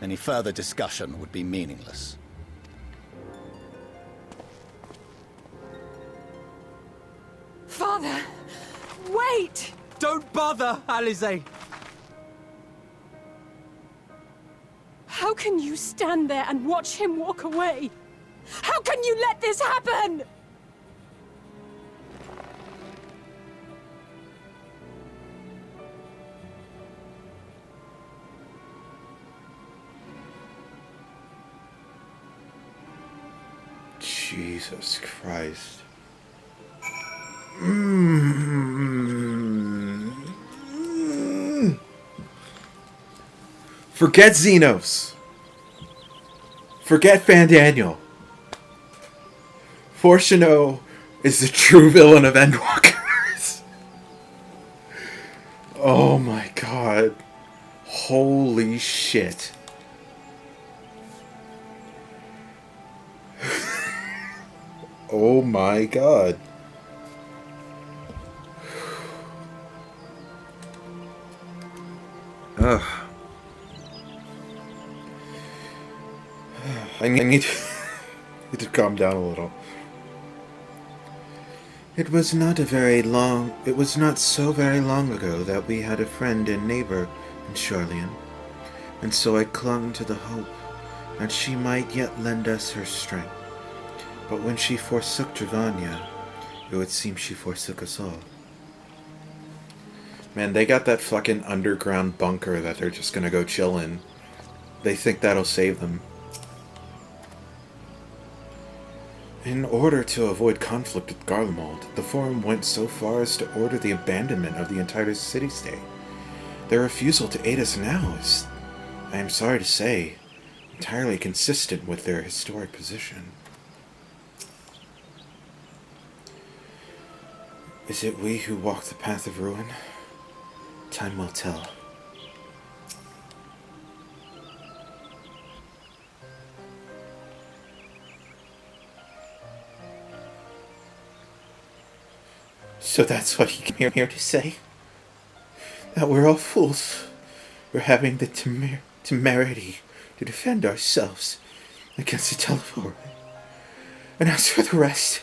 Any further discussion would be meaningless. Father! Wait! Don't bother, Alizé! How can you stand there and watch him walk away? How can you let this happen? Jesus Christ. Forget Xenos. Forget Fandaniel. Fourcheneau is the true villain of Endwalkers. Oh my god. Holy shit. Oh my god. Ugh. I need to calm down a little. It was not so very long ago that we had a friend and neighbor in Sharlayan, and so I clung to the hope that she might yet lend us her strength. But when she forsook Dravania, it would seem she forsook us all. Man, they got that fucking underground bunker that they're just gonna go chill in. They think that'll save them. In order to avoid conflict with Garlemald, the Forum went so far as to order the abandonment of the entire city-state. Their refusal to aid us now is, I am sorry to say, entirely consistent with their historic position. Is it we who walk the path of ruin? Time will tell. So that's what he came here to say? That we're all fools. We're having the temerity to defend ourselves against the Telephore. And as for the rest,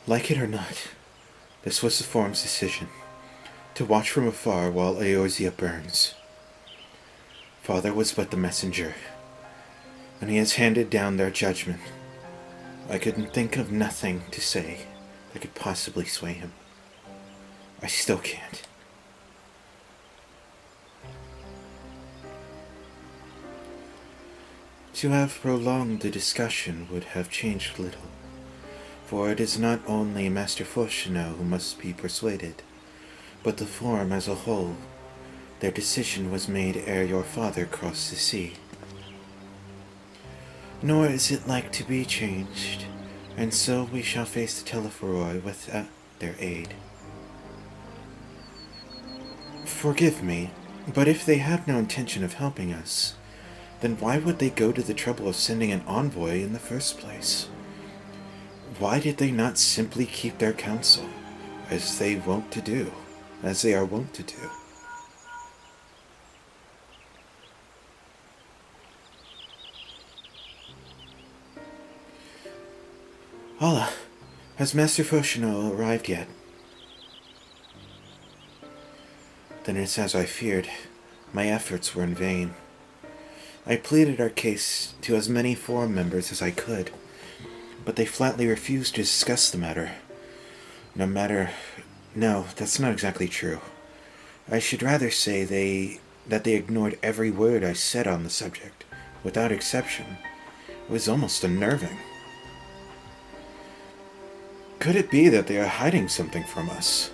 like it or not, this was the Forum's decision. To watch from afar while Eorzea burns. Father was but the messenger, and he has handed down their judgment. I couldn't think of nothing to say that could possibly sway him. I still can't. To have prolonged the discussion would have changed little, for it is not only Master Fourcheneau who must be persuaded, but the Forum as a whole. Their decision was made ere your father crossed the sea. Nor is it like to be changed, and so we shall face the Telephoroi without their aid. Forgive me, but if they had no intention of helping us, then why would they go to the trouble of sending an envoy in the first place? Why did they not simply keep their counsel, as they are wont to do? Hola, has Master Carteneau arrived yet? Then it's as I feared. My efforts were in vain. I pleaded our case to as many forum members as I could, but they flatly refused to discuss the matter. No, that's not exactly true. I should rather say that they ignored every word I said on the subject, without exception. It was almost unnerving. Could it be that they are hiding something from us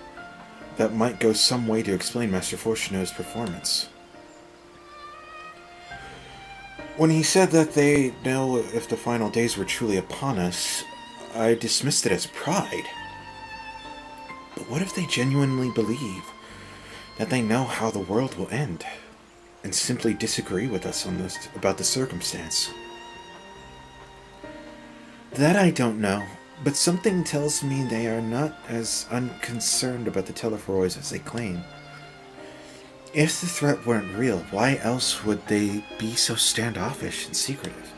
that might go some way to explain Master Carteneau's performance? When he said that they know if the final days were truly upon us, I dismissed it as pride. But what if they genuinely believe that they know how the world will end, and simply disagree with us on this about the circumstance? That I don't know, but something tells me they are not as unconcerned about the Telephoroids as they claim. If the threat weren't real, why else would they be so standoffish and secretive?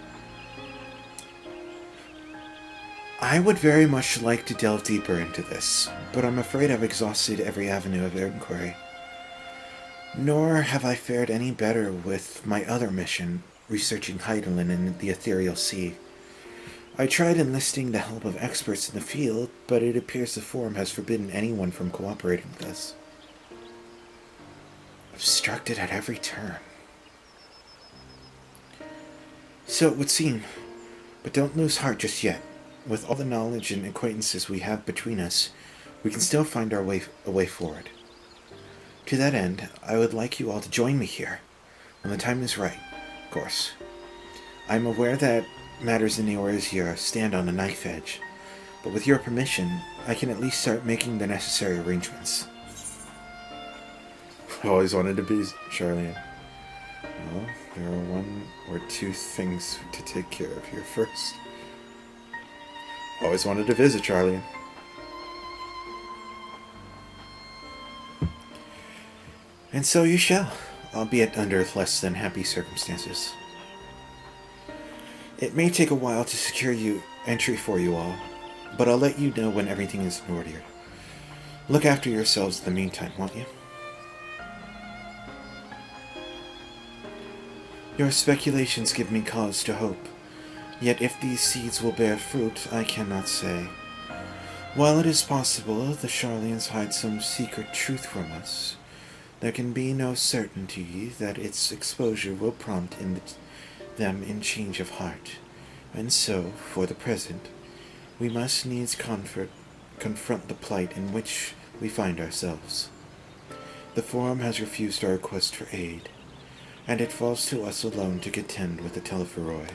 I would very much like to delve deeper into this, but I'm afraid I've exhausted every avenue of inquiry. Nor have I fared any better with my other mission, researching Heidelin in the Ethereal Sea. I tried enlisting the help of experts in the field, but it appears the Forum has forbidden anyone from cooperating with us. Obstructed at every turn. So it would seem, but don't lose heart just yet. With all the knowledge and acquaintances we have between us, we can still find a way forward. To that end, I would like you all to join me here, when the time is right, of course. I'm aware that matters in the Eorzea stand on a knife edge, but with your permission, I can at least start making the necessary arrangements. I always wanted to be Sharlayan. Well, there are one or two things to take care of here first. Always wanted to visit Sharlayan. And so you shall, albeit under less than happy circumstances. It may take a while to secure entry for you all, but I'll let you know when everything is in order. Look after yourselves in the meantime, won't you? Your speculations give me cause to hope, yet if these seeds will bear fruit, I cannot say. While it is possible the Sharlayans hide some secret truth from us, there can be no certainty that its exposure will prompt them in change of heart, and so, for the present, we must needs confront the plight in which we find ourselves. The Forum has refused our request for aid, and it falls to us alone to contend with the Telephoroi.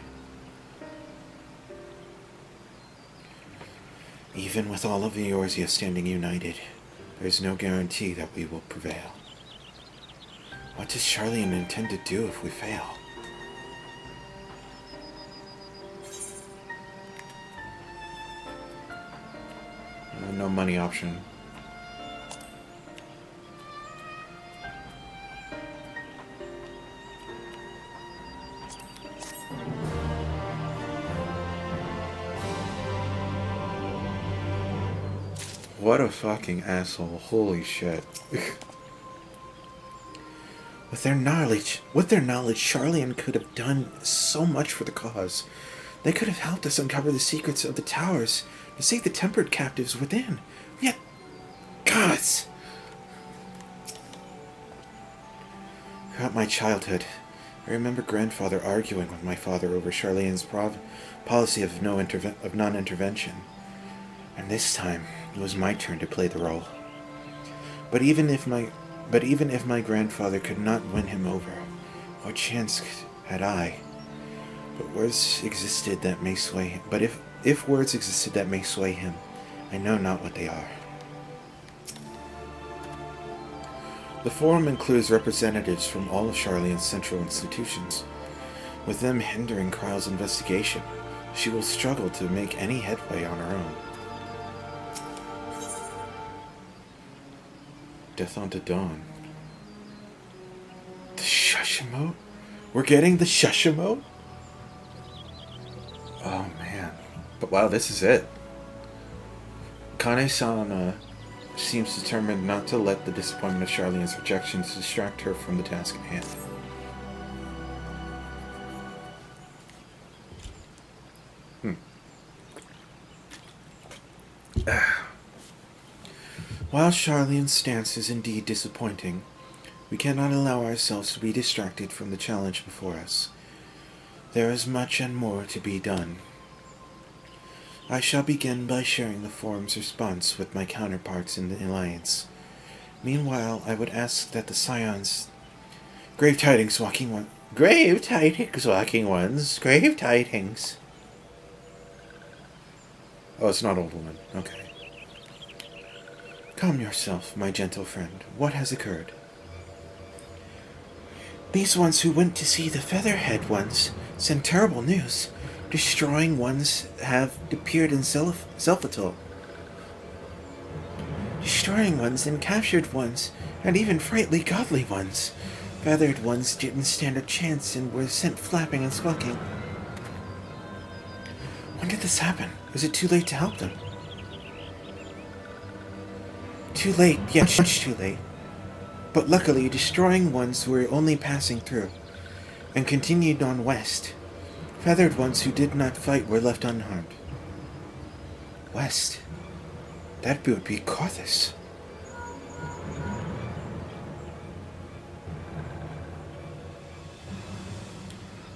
Even with all of the Eorzea standing united, there is no guarantee that we will prevail. What does Sharlayan intend to do if we fail? No money option. What a fucking asshole. Holy shit. With their knowledge, Sharlayan could have done so much for the cause. They could have helped us uncover the secrets of the towers to save the tempered captives within. Yet, gods! Throughout my childhood, I remember grandfather arguing with my father over Sharlayan's policy of non-intervention. And this time, it was my turn to play the role. But even if my grandfather could not win him over, what chance had I? But words existed that may sway him. But if words existed that may sway him, I know not what they are. The forum includes representatives from all of Sharlayan's central institutions. With them hindering Kryle's investigation, she will struggle to make any headway on her own. Death unto Dawn. The shush emote? We're getting the shush emote? Oh man. But wow, this is it. Kane-san seems determined not to let the disappointment of Sharlayan's rejections distract her from the task at hand. While Sharlayan's stance is indeed disappointing, we cannot allow ourselves to be distracted from the challenge before us. There is much and more to be done. I shall begin by sharing the forum's response with my counterparts in the Alliance. Meanwhile, I would ask that the Scions... Grave tidings, walking ones. Grave tidings, walking ones. Grave tidings. Oh, it's not old woman. Okay. Calm yourself, my gentle friend. What has occurred? These ones who went to see the Featherhead ones sent terrible news. Destroying ones have appeared in Sylph. Destroying ones and captured ones, and even frightfully godly ones. Feathered ones didn't stand a chance and were sent flapping and squawking. When did this happen? Is it too late to help them? Too late, yes, much too late. But luckily, destroying ones were only passing through, and continued on west. Feathered ones who did not fight were left unharmed. West? That would be Carthus.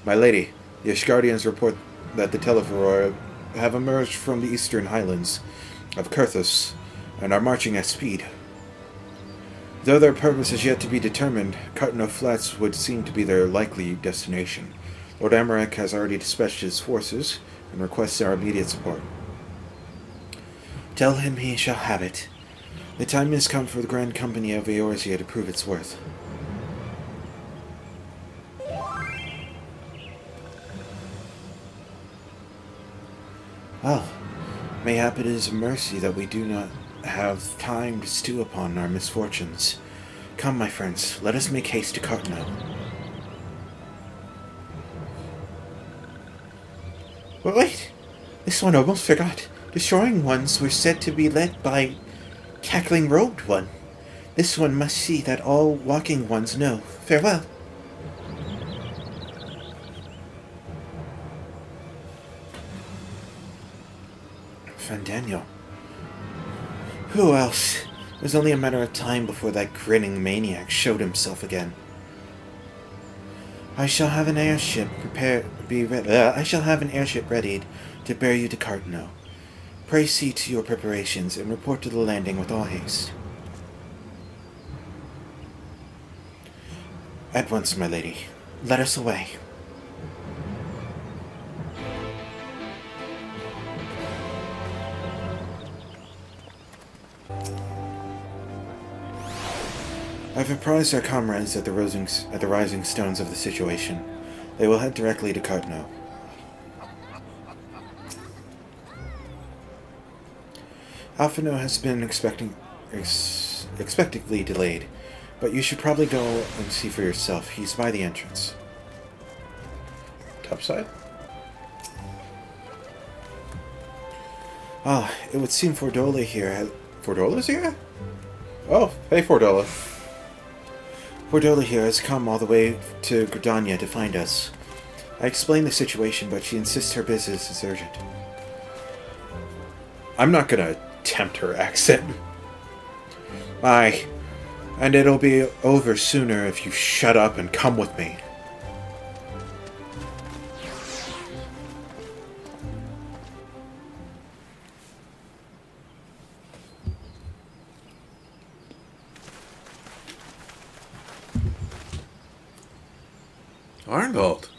My lady, the Ashgardians report that the Telephoroi have emerged from the eastern highlands of Carthus and are marching at speed. Though their purpose is yet to be determined, Carteneau Flats would seem to be their likely destination. Lord Amarak has already dispatched his forces and requests our immediate support. Tell him he shall have it. The time has come for the Grand Company of Eorzea to prove its worth. Well, mayhap it is a mercy that we do not have time to stew upon our misfortunes. Come, my friends, let us make haste to Carteneau. But wait! This one almost forgot. Destroying ones were said to be led by cackling robed one. This one must see that all walking ones know. Farewell. Daniel. Who else? It was only a matter of time before that grinning maniac showed himself again. I shall have an airship readied to bear you to Carteneau. Pray see to your preparations and report to the landing with all haste. At once, my lady. Let us away. I've apprised our comrades at the rising stones of the situation. They will head directly to Carteneau. Alphino has been expectedly delayed, but you should probably go and see for yourself. He's by the entrance. Topside? Ah, it would seem Pardola here. Pardola's here? Oh, hey Pardola. Pardola here has come all the way to Gridania to find us. I explained the situation, but she insists her business is urgent. I'm not gonna tempt her accent. Aye, and it'll be over sooner if you shut up and come with me. Arnold.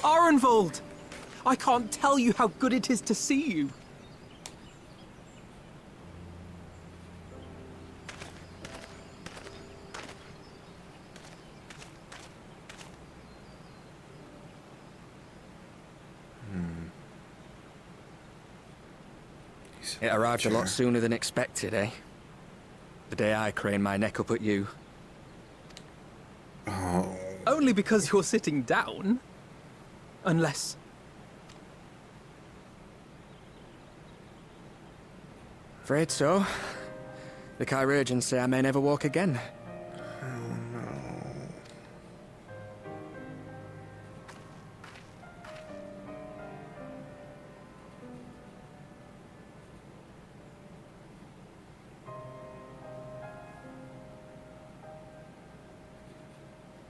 Arenvold! I can't tell you how good it is to see you. It arrived a lot sooner than expected, eh? The day I craned my neck up at you. Oh. Only because you're sitting down. Unless... Afraid so. The Chirurgeons say I may never walk again. Oh no.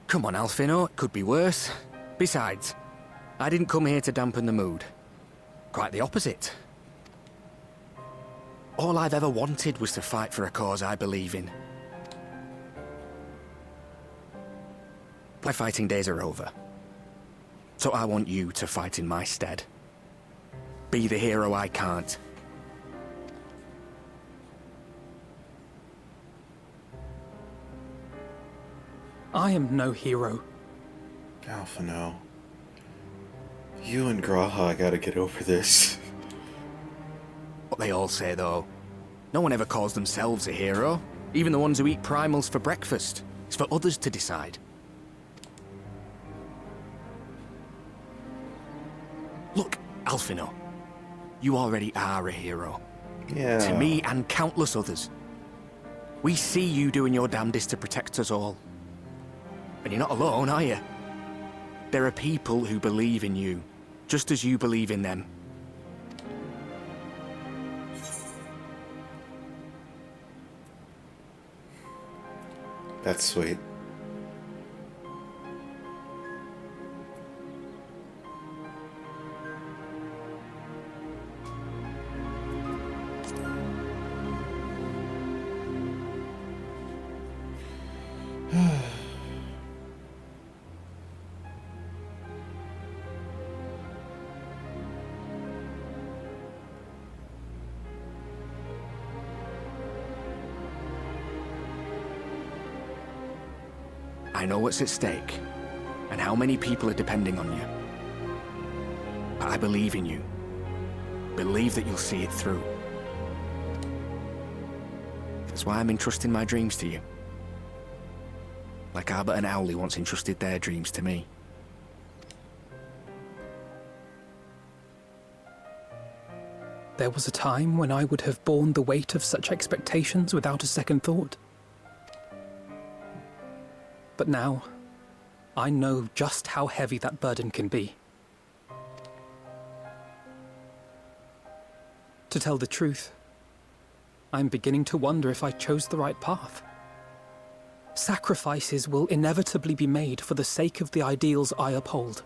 Come on, Alfino, it could be worse. Besides, I didn't come here to dampen the mood. Quite the opposite. All I've ever wanted was to fight for a cause I believe in. My fighting days are over. So I want you to fight in my stead. Be the hero I can't. I am no hero. Alphino. You and Graha gotta get over this. What they all say, though. No one ever calls themselves a hero. Even the ones who eat primals for breakfast. It's for others to decide. Look, Alphino. You already are a hero. Yeah. To me and countless others. We see you doing your damnedest to protect us all. And you're not alone, are you? There are people who believe in you, just as you believe in them. That's sweet. I know what's at stake, and how many people are depending on you. But I believe in you. Believe that you'll see it through. That's why I'm entrusting my dreams to you. Like Albert and Owley once entrusted their dreams to me. There was a time when I would have borne the weight of such expectations without a second thought. But now, I know just how heavy that burden can be. To tell the truth, I'm beginning to wonder if I chose the right path. Sacrifices will inevitably be made for the sake of the ideals I uphold.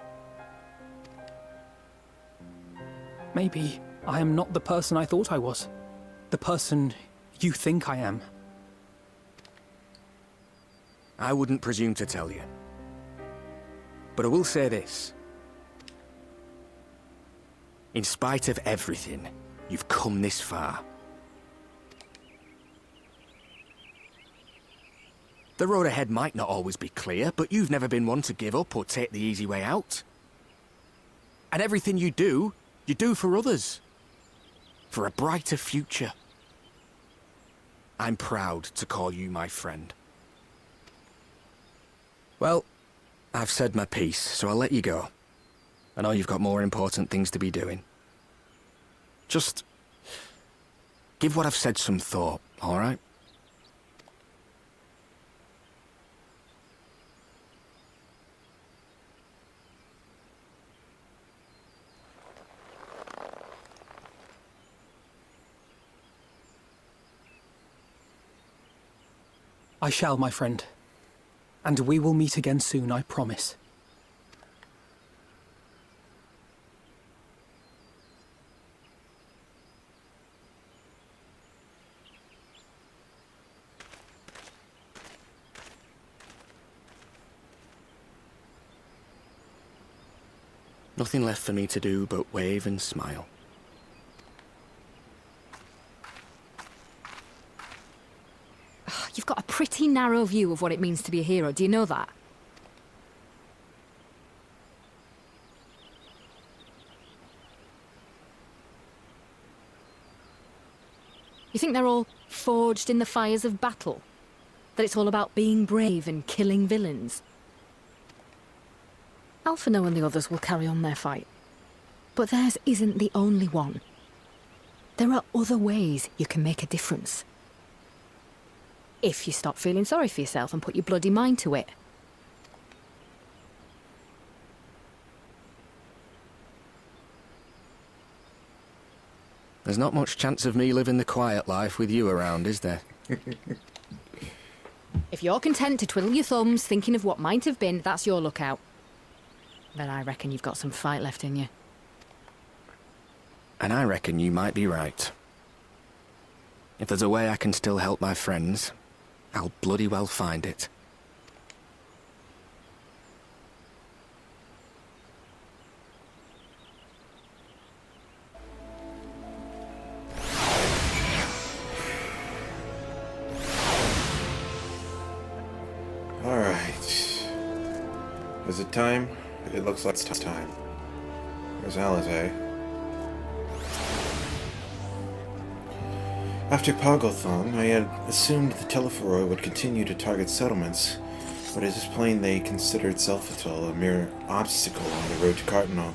Maybe I am not the person I thought I was. The person you think I am. I wouldn't presume to tell you. But I will say this. In spite of everything, you've come this far. The road ahead might not always be clear, but you've never been one to give up or take the easy way out. And everything you do for others. For a brighter future. I'm proud to call you my friend. Well, I've said my piece, so I'll let you go. I know you've got more important things to be doing. Just give what I've said some thought, all right? I shall, my friend. And we will meet again soon, I promise. Nothing left for me to do but wave and smile. You've got a pretty narrow view of what it means to be a hero, do you know that? You think they're all forged in the fires of battle? That it's all about being brave and killing villains? Alphinaud and the others will carry on their fight. But theirs isn't the only one. There are other ways you can make a difference. If you stop feeling sorry for yourself and put your bloody mind to it. There's not much chance of me living the quiet life with you around, is there? If you're content to twiddle your thumbs thinking of what might have been, that's your lookout. But I reckon you've got some fight left in you. And I reckon you might be right. If there's a way I can still help my friends, I'll bloody well find it. Alright. Is it time? It looks like it's time. Where's Alizé? After Pogglethon, I had assumed the Telephoroi would continue to target settlements, but it is plain they considered Sylph a mere obstacle on the road to Carteneau.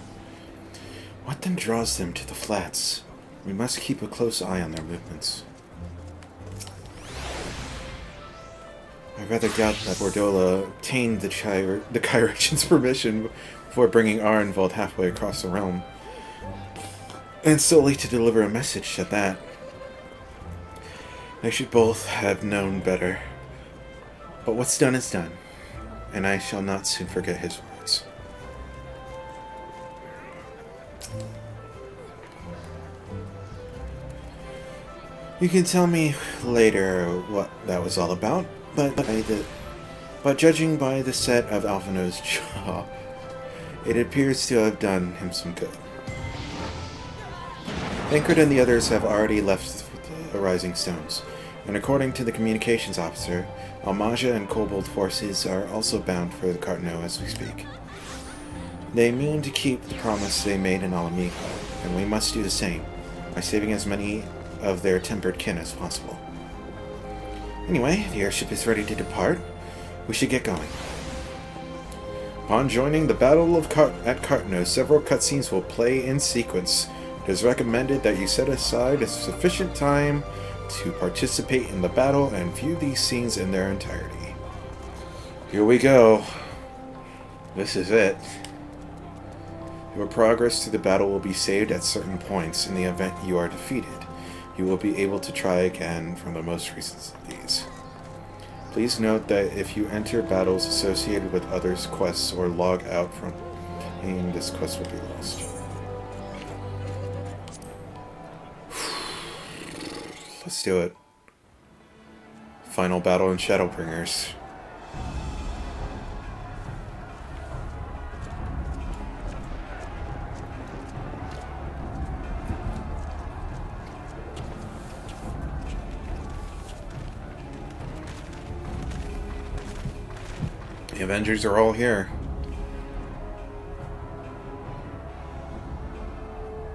What then draws them to the flats? We must keep a close eye on their movements. I rather doubt that Pardola obtained the Kyrachian's permission before bringing Arenvald halfway across the realm, and solely to deliver a message at that. They should both have known better. But what's done is done, and I shall not soon forget his words. You can tell me later what that was all about, but judging by the set of Alphinaud's jaw, it appears to have done him some good. Thancred and the others have already left the Rising Stones, and according to the communications officer, Almaja and Kobold forces are also bound for the Carteneau as we speak. They mean to keep the promise they made in Alamigo, and we must do the same, by saving as many of their tempered kin as possible. Anyway, the airship is ready to depart. We should get going. Upon joining the Battle at Carteneau, several cutscenes will play in sequence. It is recommended that you set aside a sufficient time to participate in the battle and view these scenes in their entirety. Here we go. This is it. Your progress through the battle will be saved at certain points. In the event you are defeated, you will be able to try again from the most recent of these. Please note that if you enter battles associated with others' quests or log out from game, this quest will be lost. Let's do it. Final battle in Shadowbringers. The Avengers are all here.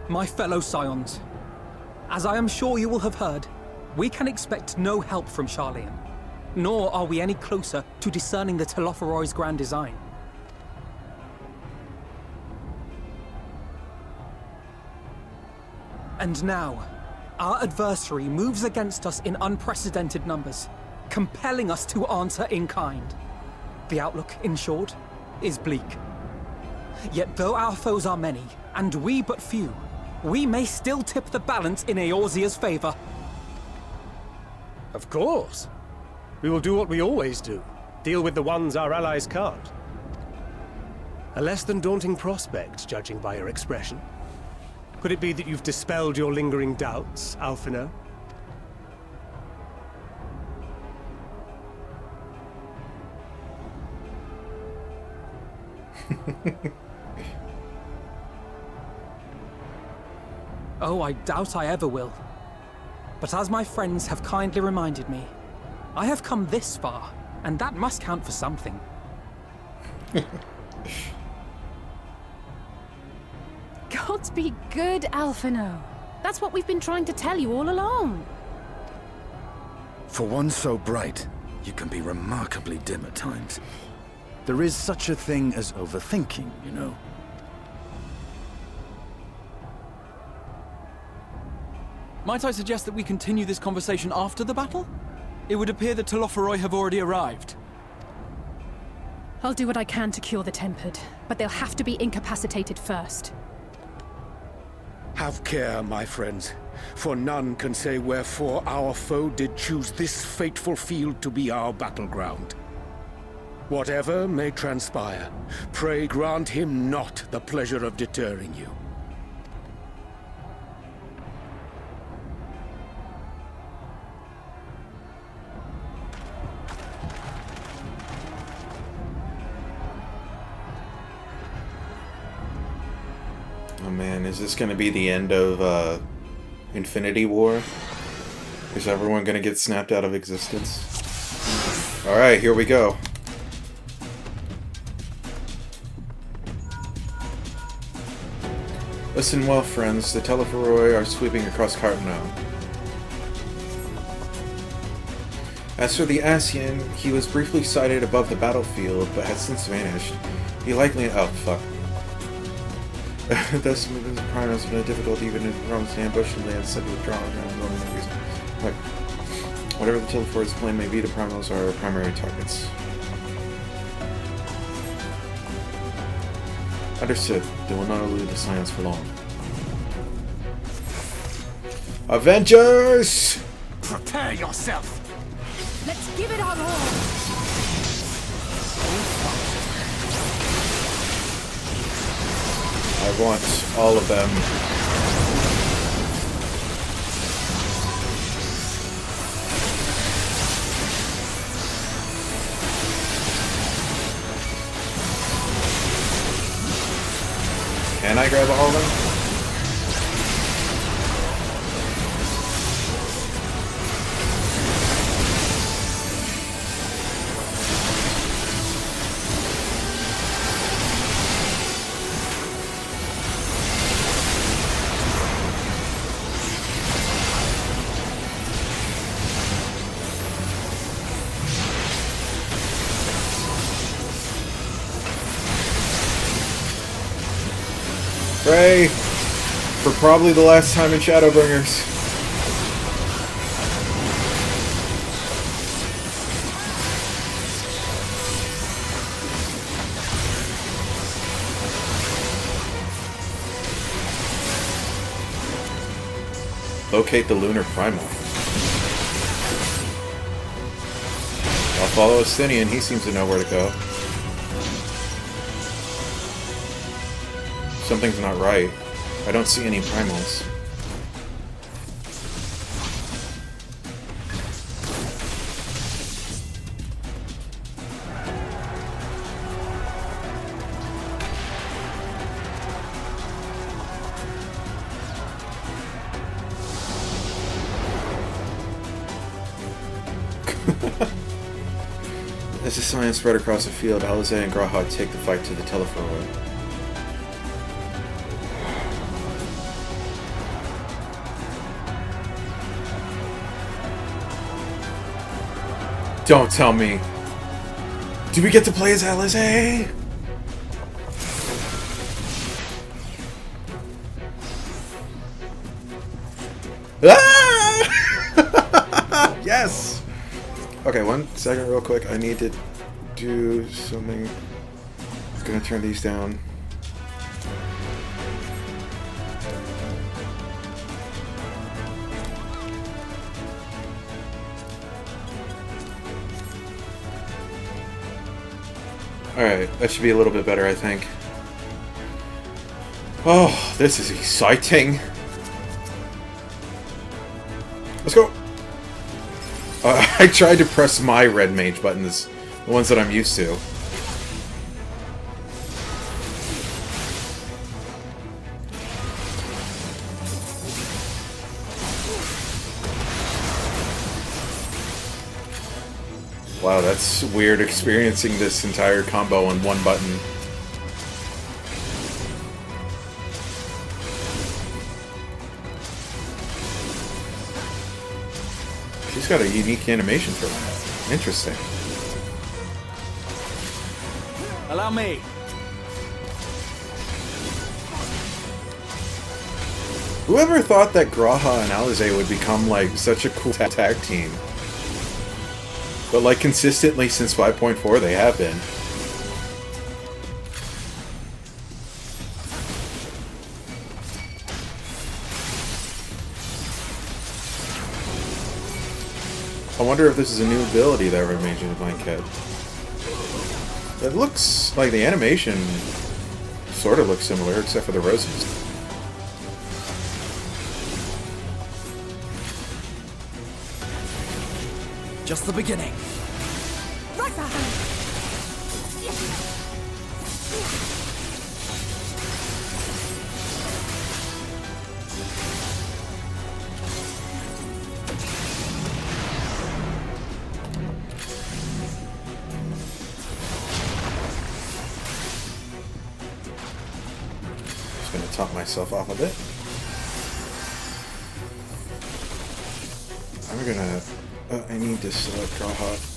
My fellow Scions, as I am sure you will have heard, we can expect no help from Sharlayan, nor are we any closer to discerning the Telephoroi's grand design. And now, our adversary moves against us in unprecedented numbers, compelling us to answer in kind. The outlook, in short, is bleak. Yet though our foes are many, and we but few, we may still tip the balance in Eorzea's favor. Of course. We will do what we always do. Deal with the ones our allies can't. A less than daunting prospect, judging by your expression. Could it be that you've dispelled your lingering doubts, Alphinaud? Oh, I doubt I ever will. But as my friends have kindly reminded me, I have come this far, and that must count for something. Gods be good, Alphino. That's what we've been trying to tell you all along. For one so bright, you can be remarkably dim at times. There is such a thing as overthinking, you know. Might I suggest that we continue this conversation after the battle? It would appear that Telophoroi have already arrived. I'll do what I can to cure the Tempered, but they'll have to be incapacitated first. Have care, my friends, for none can say wherefore our foe did choose this fateful field to be our battleground. Whatever may transpire, pray grant him not the pleasure of deterring you. Oh man, is this going to be the end of Infinity War? Is everyone going to get snapped out of existence? Alright, here we go. Listen well, friends. The Telophoroi are sweeping across Carteneau. As for the Ascian, he was briefly sighted above the battlefield, but has since vanished. He likely... oh, fuck. Thus, movements of primals have been difficult even if from an ambush and they had said withdrawn and reason. Like, whatever the Telophor's plan may be, the primals are our primary targets. Understood. They will not elude the science for long. Avengers! Prepare yourself! Let's give it our all! I want all of them. Can I grab all of them? Pray for probably the last time in Shadowbringers. Locate the Lunar primal. I'll follow Athenian, he seems to know where to go. Something's not right. I don't see any primals. As the science spread across the field, Alize and Graha take the fight to the Telophoroi. Don't tell me. Do we get to play as Alize? Ah! Yes! Okay, 1 second real quick. I need to do something. I'm gonna turn these down. Alright, that should be a little bit better, I think. Oh, this is exciting. Let's go! I tried to press my red mage buttons, the ones that I'm used to. Wow, that's weird experiencing this entire combo on one button. She's got a unique animation for that. Interesting. Allow me. Whoever thought that Graha and Alize would become, like, such a cool tag team? But, like, consistently since 5.4, they have been. I wonder if this is a new ability that Remaging might get. It looks like the animation sort of looks similar, except for the roses. Just the beginning. Just gonna top myself off a bit. I'm gonna... I need to select Graha.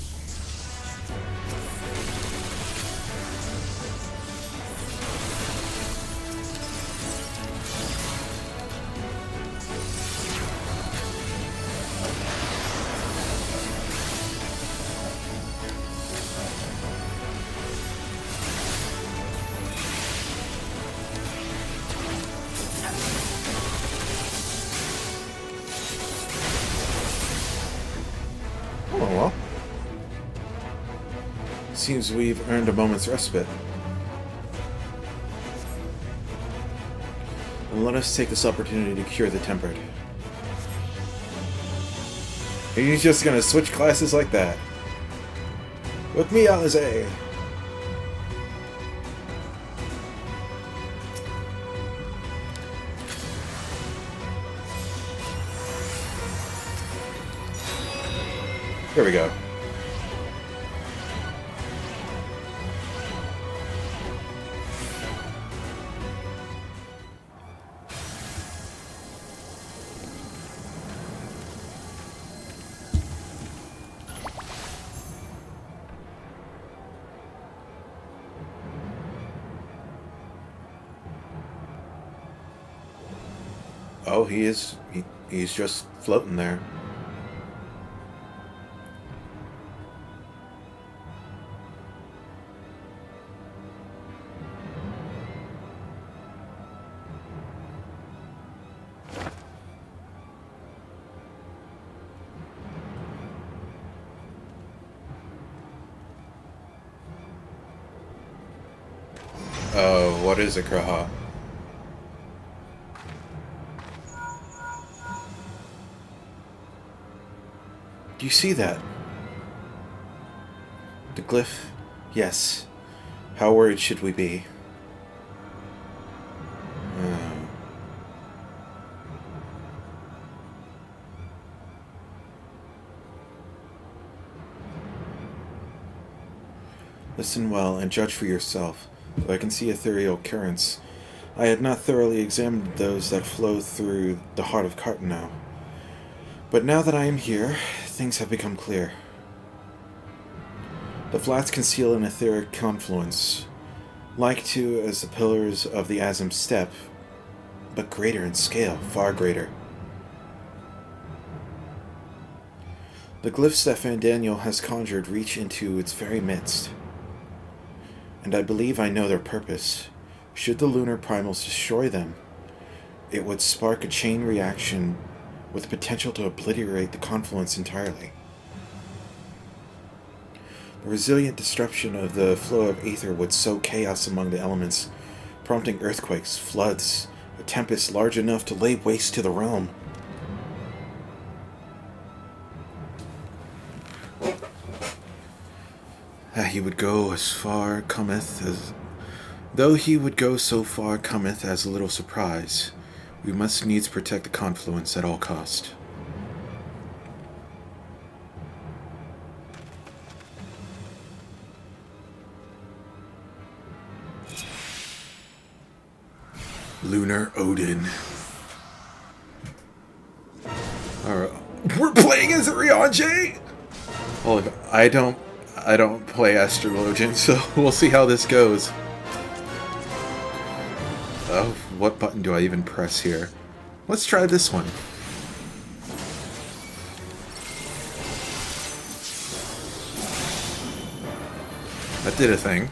Oh well. Seems we've earned a moment's respite. And let us take this opportunity to cure the tempered. Are you just gonna switch classes like that? With me, Alize! Here we go. Oh, he's just floating there. What is a Graha? Do you see that? The glyph? Yes. How worried should we be? Listen well and judge for yourself. Though I can see ethereal currents, I had not thoroughly examined those that flow through the heart of Carteneau. But now that I am here, things have become clear. The flats conceal an etheric confluence, like to as the pillars of the Azim Steppe, but greater in scale, far greater. The glyphs that Fandaniel has conjured reach into its very midst. And I believe I know their purpose. Should the lunar primals destroy them, it would spark a chain reaction with the potential to obliterate the confluence entirely. The resilient disruption of the flow of aether would sow chaos among the elements, prompting earthquakes, floods, a tempest large enough to lay waste to the realm. He would go as far cometh as... Though he would go so far cometh as a little surprise, we must needs protect the confluence at all cost. Lunar Odin. Alright. We're playing as Rianjay? Well, I don't play Astrologian, so we'll see how this goes. Oh, what button do I even press here? Let's try this one. That did a thing.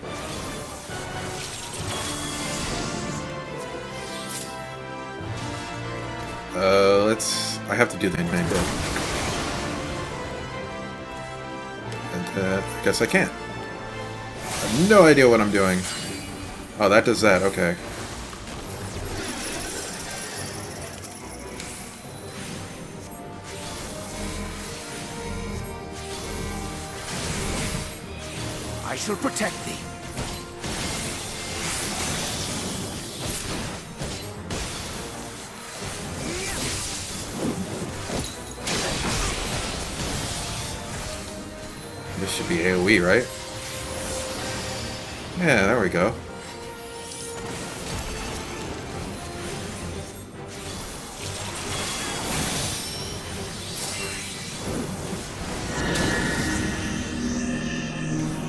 I have to do the main bit. And, guess I can't. I have no idea what I'm doing. Oh, that does that, okay. I shall protect thee. This should be AoE, right? Yeah, there we go.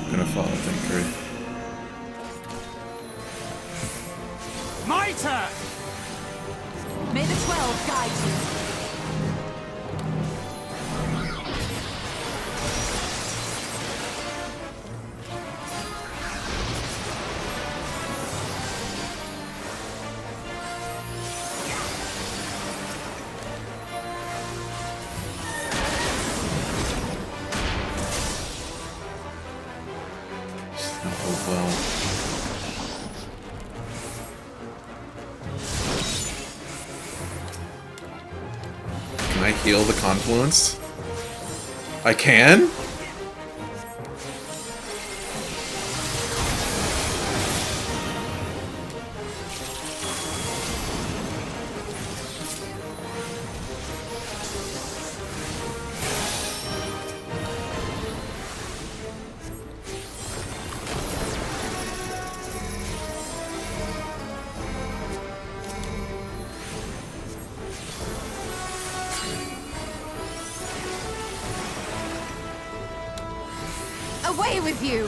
Gonna follow Thinker. My turn! May the 12 guide you. Can I heal the confluence? I can? Away with you!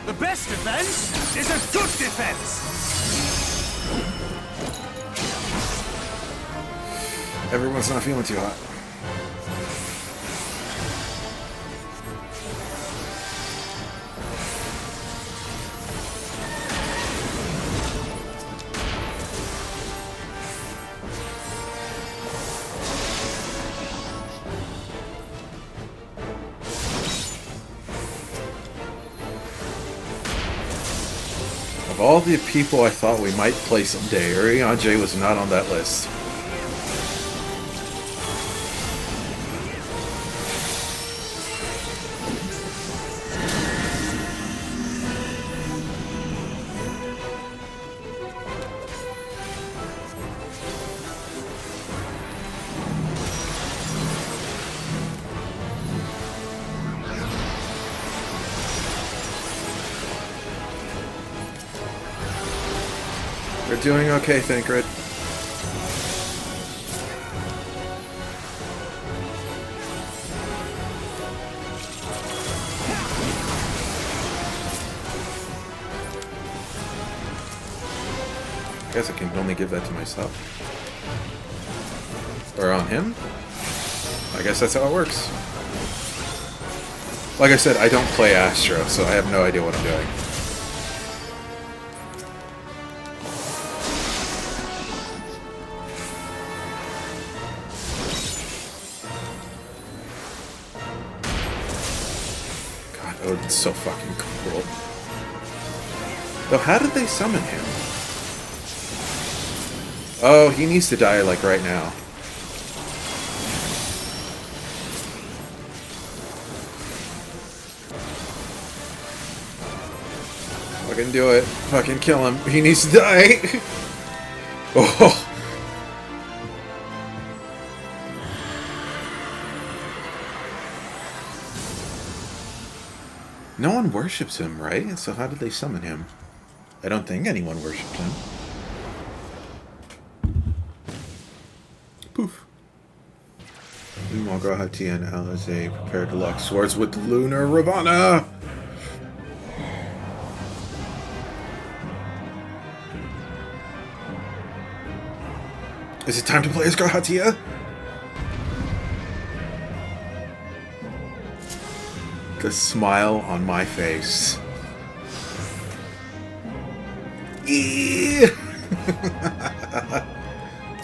The best defense is a good defense! Everyone's not feeling too hot. Of all the people I thought we might play someday, Rianjay was not on that list. We're doing okay, Thancred. Guess I can only give that to myself. Or on him? I guess that's how it works. Like I said, I don't play Astro, so I have no idea what I'm doing. Odin's so fucking cool. Though, how did they summon him? Oh, he needs to die, like, right now. Fucking do it. Fucking kill him. He needs to die. Oh. Oh. No one worships him, right? So how did they summon him? I don't think anyone worshipped him. Poof. Meanwhile, Grahati and Alize prepare to lock swords with Lunar Ravana! Is it time to play as Grahatia? The smile on my face.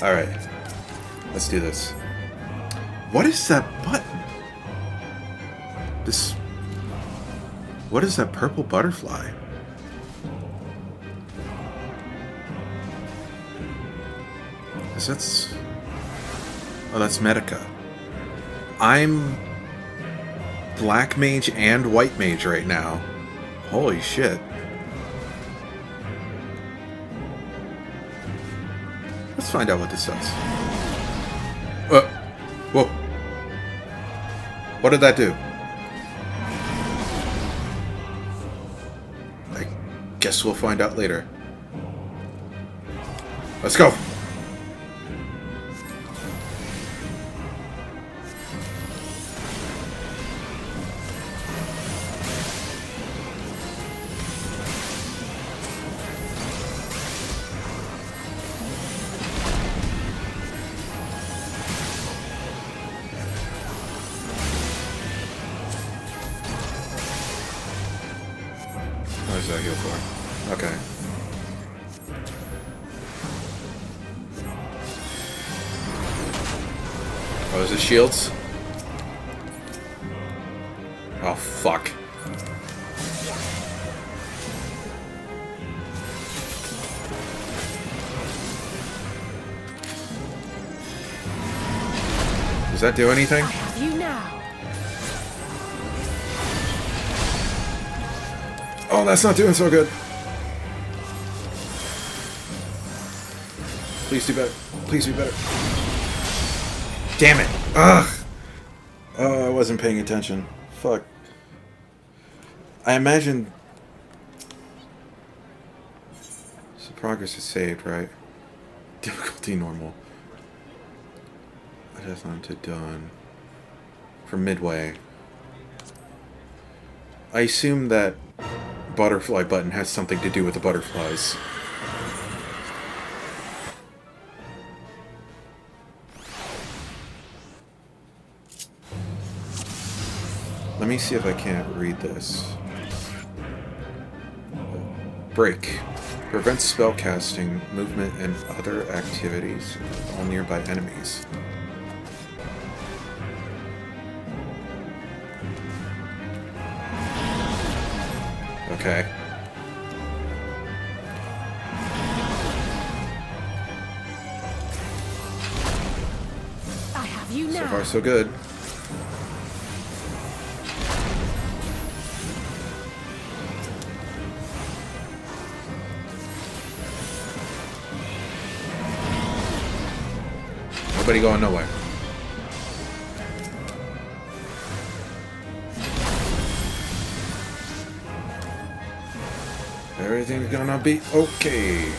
Alright. Let's do this. What is that button? This... What is that purple butterfly? Is that... Oh, that's Medica. I'm... Black Mage and White Mage right now. Holy shit. Let's find out what this does. Whoa. What did that do? I guess we'll find out later. Let's go! What does that heal for? Okay. Oh, is it shields? Oh, fuck. Does that do anything? You now. Oh, that's not doing so good. Please do better. Please do better. Damn it. Ugh. Oh, I wasn't paying attention. Fuck. I imagine... So progress is saved, right? Difficulty normal. Death on to done. From midway. I assume that butterfly button has something to do with the butterflies. Let me see if I can't read this. Break. Prevents spellcasting, movement, and other activities of all nearby enemies. Okay. I have you now. So far, so good. Nobody going nowhere. Everything's gonna be okay.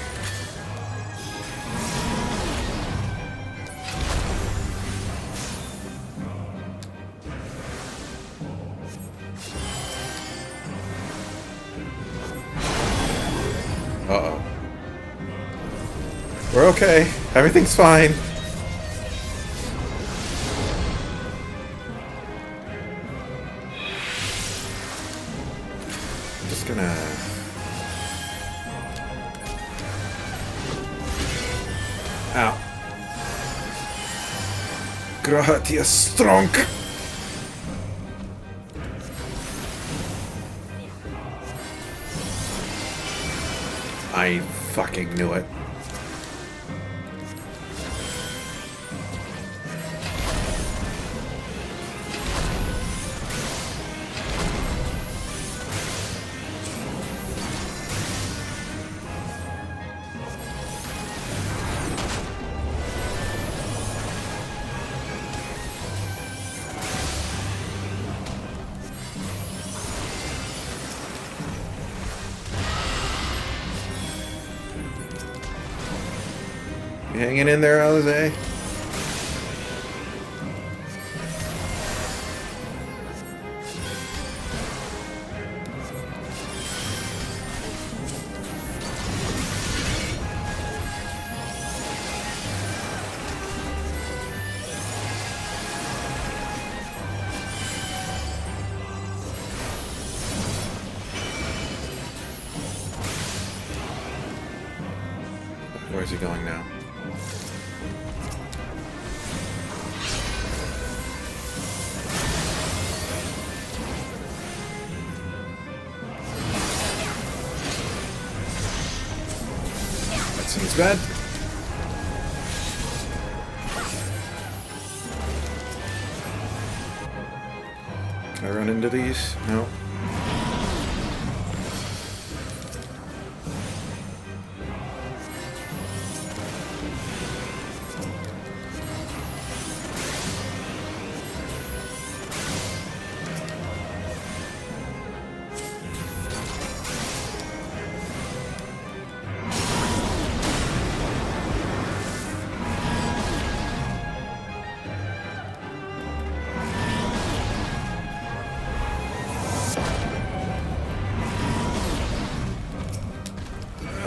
Uh-oh. We're okay. Everything's fine. I'm just gonna... Ow. Grahatia strong. I fucking knew it. You hanging in there, Jose? Where's he going now? That seems bad. Can I run into these? No.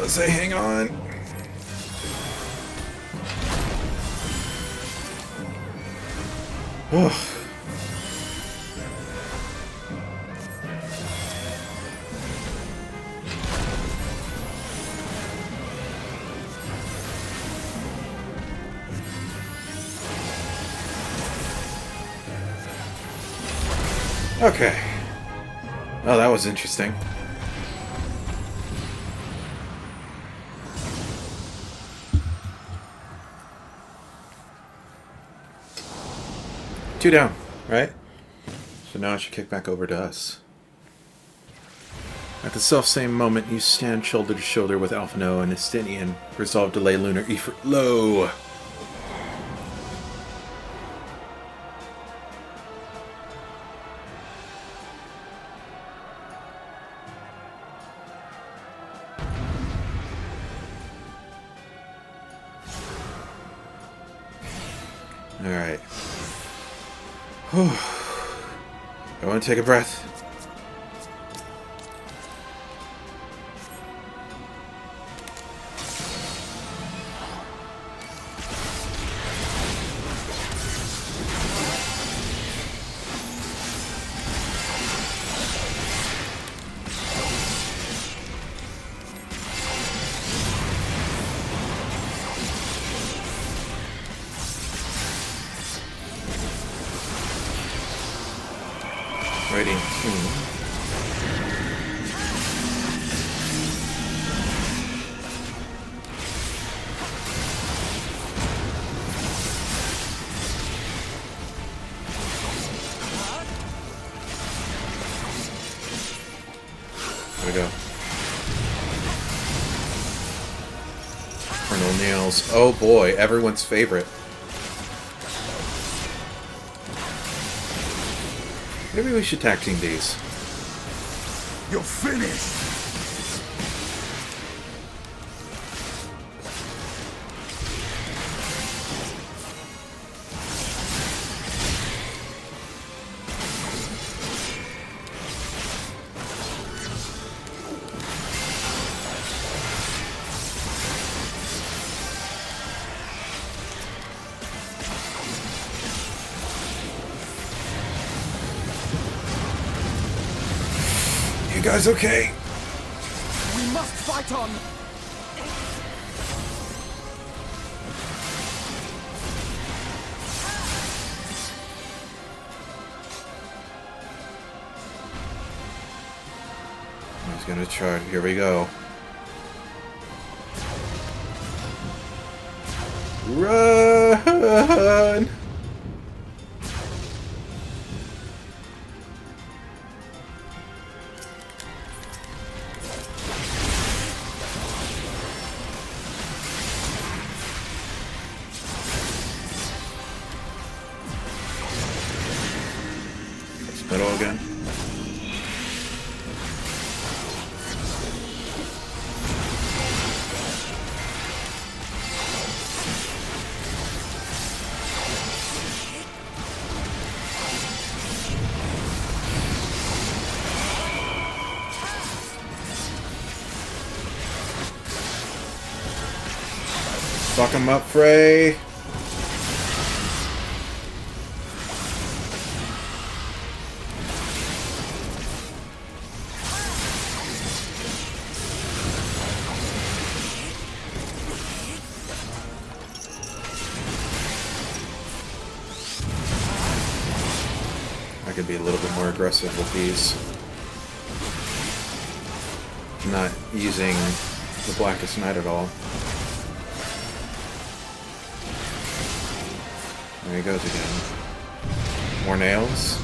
Say, hang on. Oh. Okay. Oh, that was interesting. Two down, right? So now I should kick back over to us. At the self-same moment, you stand shoulder to shoulder with Alphino and Estinian, resolved to lay Lunar Ifrit low. Alright. I want to take a breath. Radiant Tomb. There we go. Infernal Nails. Oh boy, everyone's favorite. Maybe we should tag team these. You're finished! You guys okay? We must fight on! He's gonna charge. Here we go. Run! Metal again. Fuck him up, Frey. I could be a little bit more aggressive with these. Not using the Blackest Night at all. There he goes again. More nails?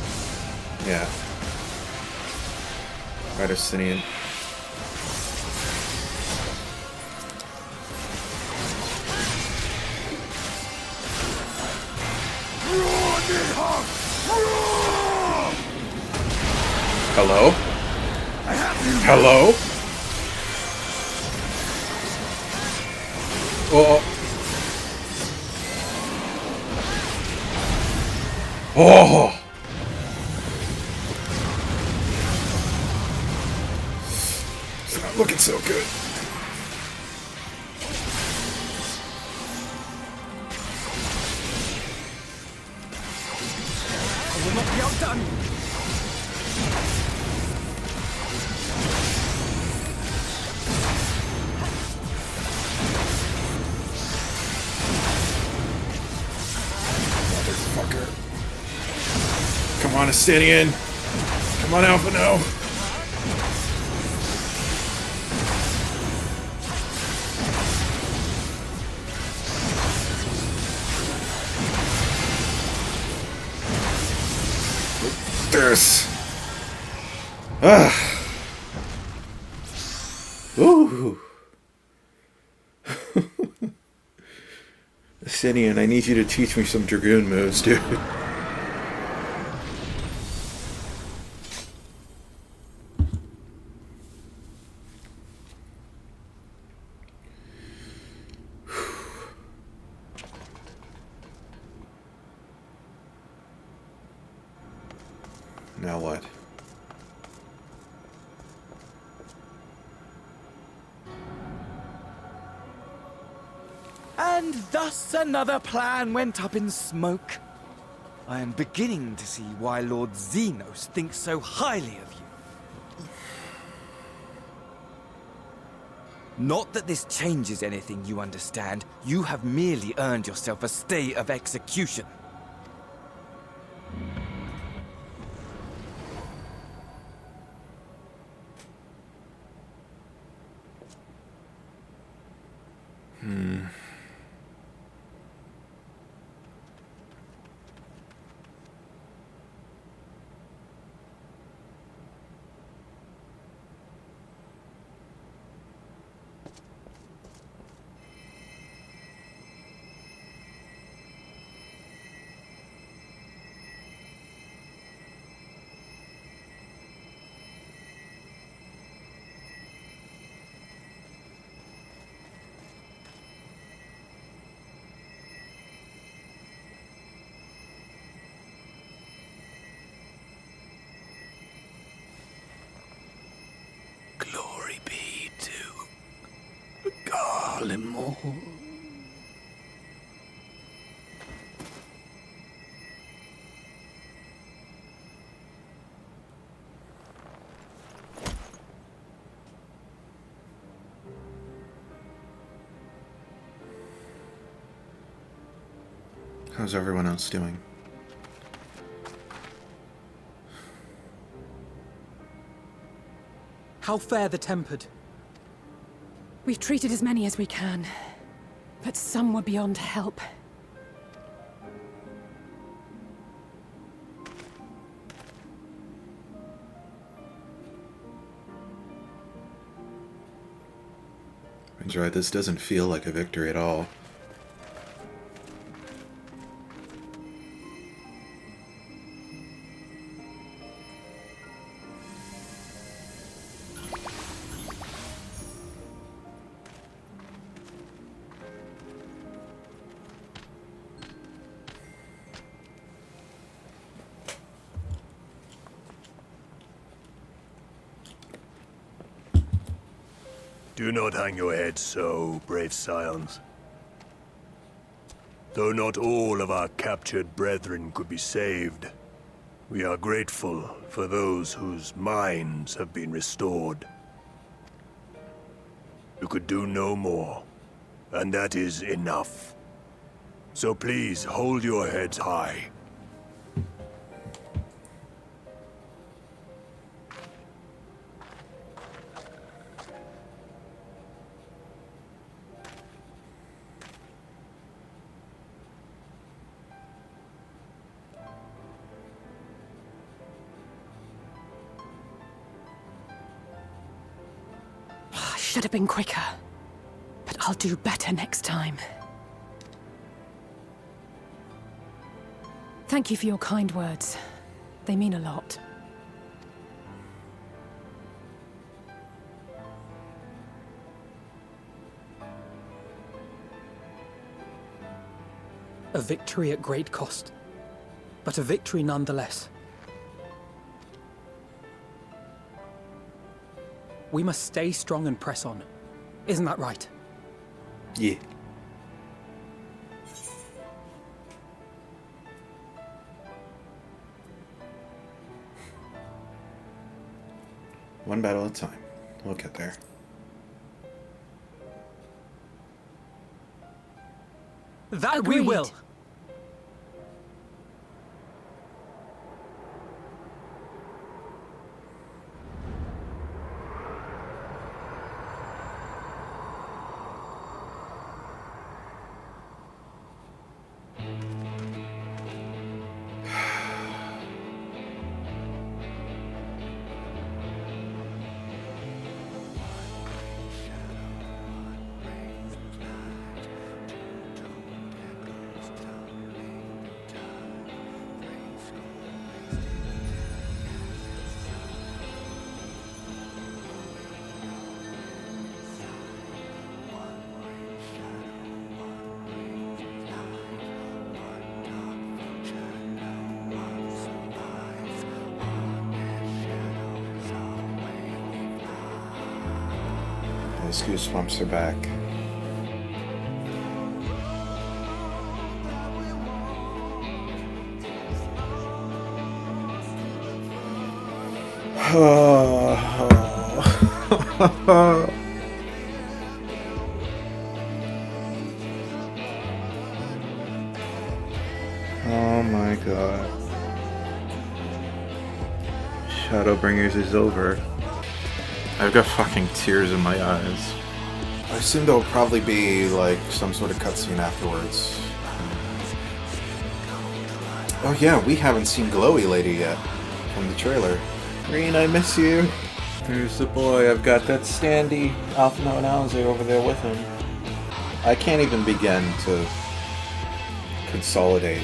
Yeah. Right, Justinian. Hello? Hello? Oh. Oh. It's not looking so good. I will not be outdone. Come on, Justinian. Come on, Alpha, no. This. Ah. Ooh. Justinian, I need you to teach me some Dragoon moves, dude. Now what? And thus another plan went up in smoke. I am beginning to see why Lord Xenos thinks so highly of you. Not that this changes anything, you understand. You have merely earned yourself a stay of execution. Glory be to Garlemore. How's everyone else doing? How fare the Tempered? We've treated as many as we can, but some were beyond help. That's right, this doesn't feel like a victory at all. Do not hang your head so, brave scions. Though not all of our captured brethren could be saved, we are grateful for those whose minds have been restored. You could do no more, and that is enough. So please hold your heads high. Should have been quicker. But I'll do better next time. Thank you for your kind words. They mean a lot. A victory at great cost, but a victory nonetheless. We must stay strong and press on. Isn't that right? Yeah. One battle at a time. We'll get there. That Agreed. we will! Those goosebumps are back. Oh my god. Shadowbringers is over. I've got fucking tears in my eyes. I assume there'll probably be, like, some sort of cutscene afterwards. Oh yeah, we haven't seen Glowy Lady yet from the trailer. Green, I miss you. There's the boy. I've got that standy Alphino and Alze over there with him. I can't even begin to consolidate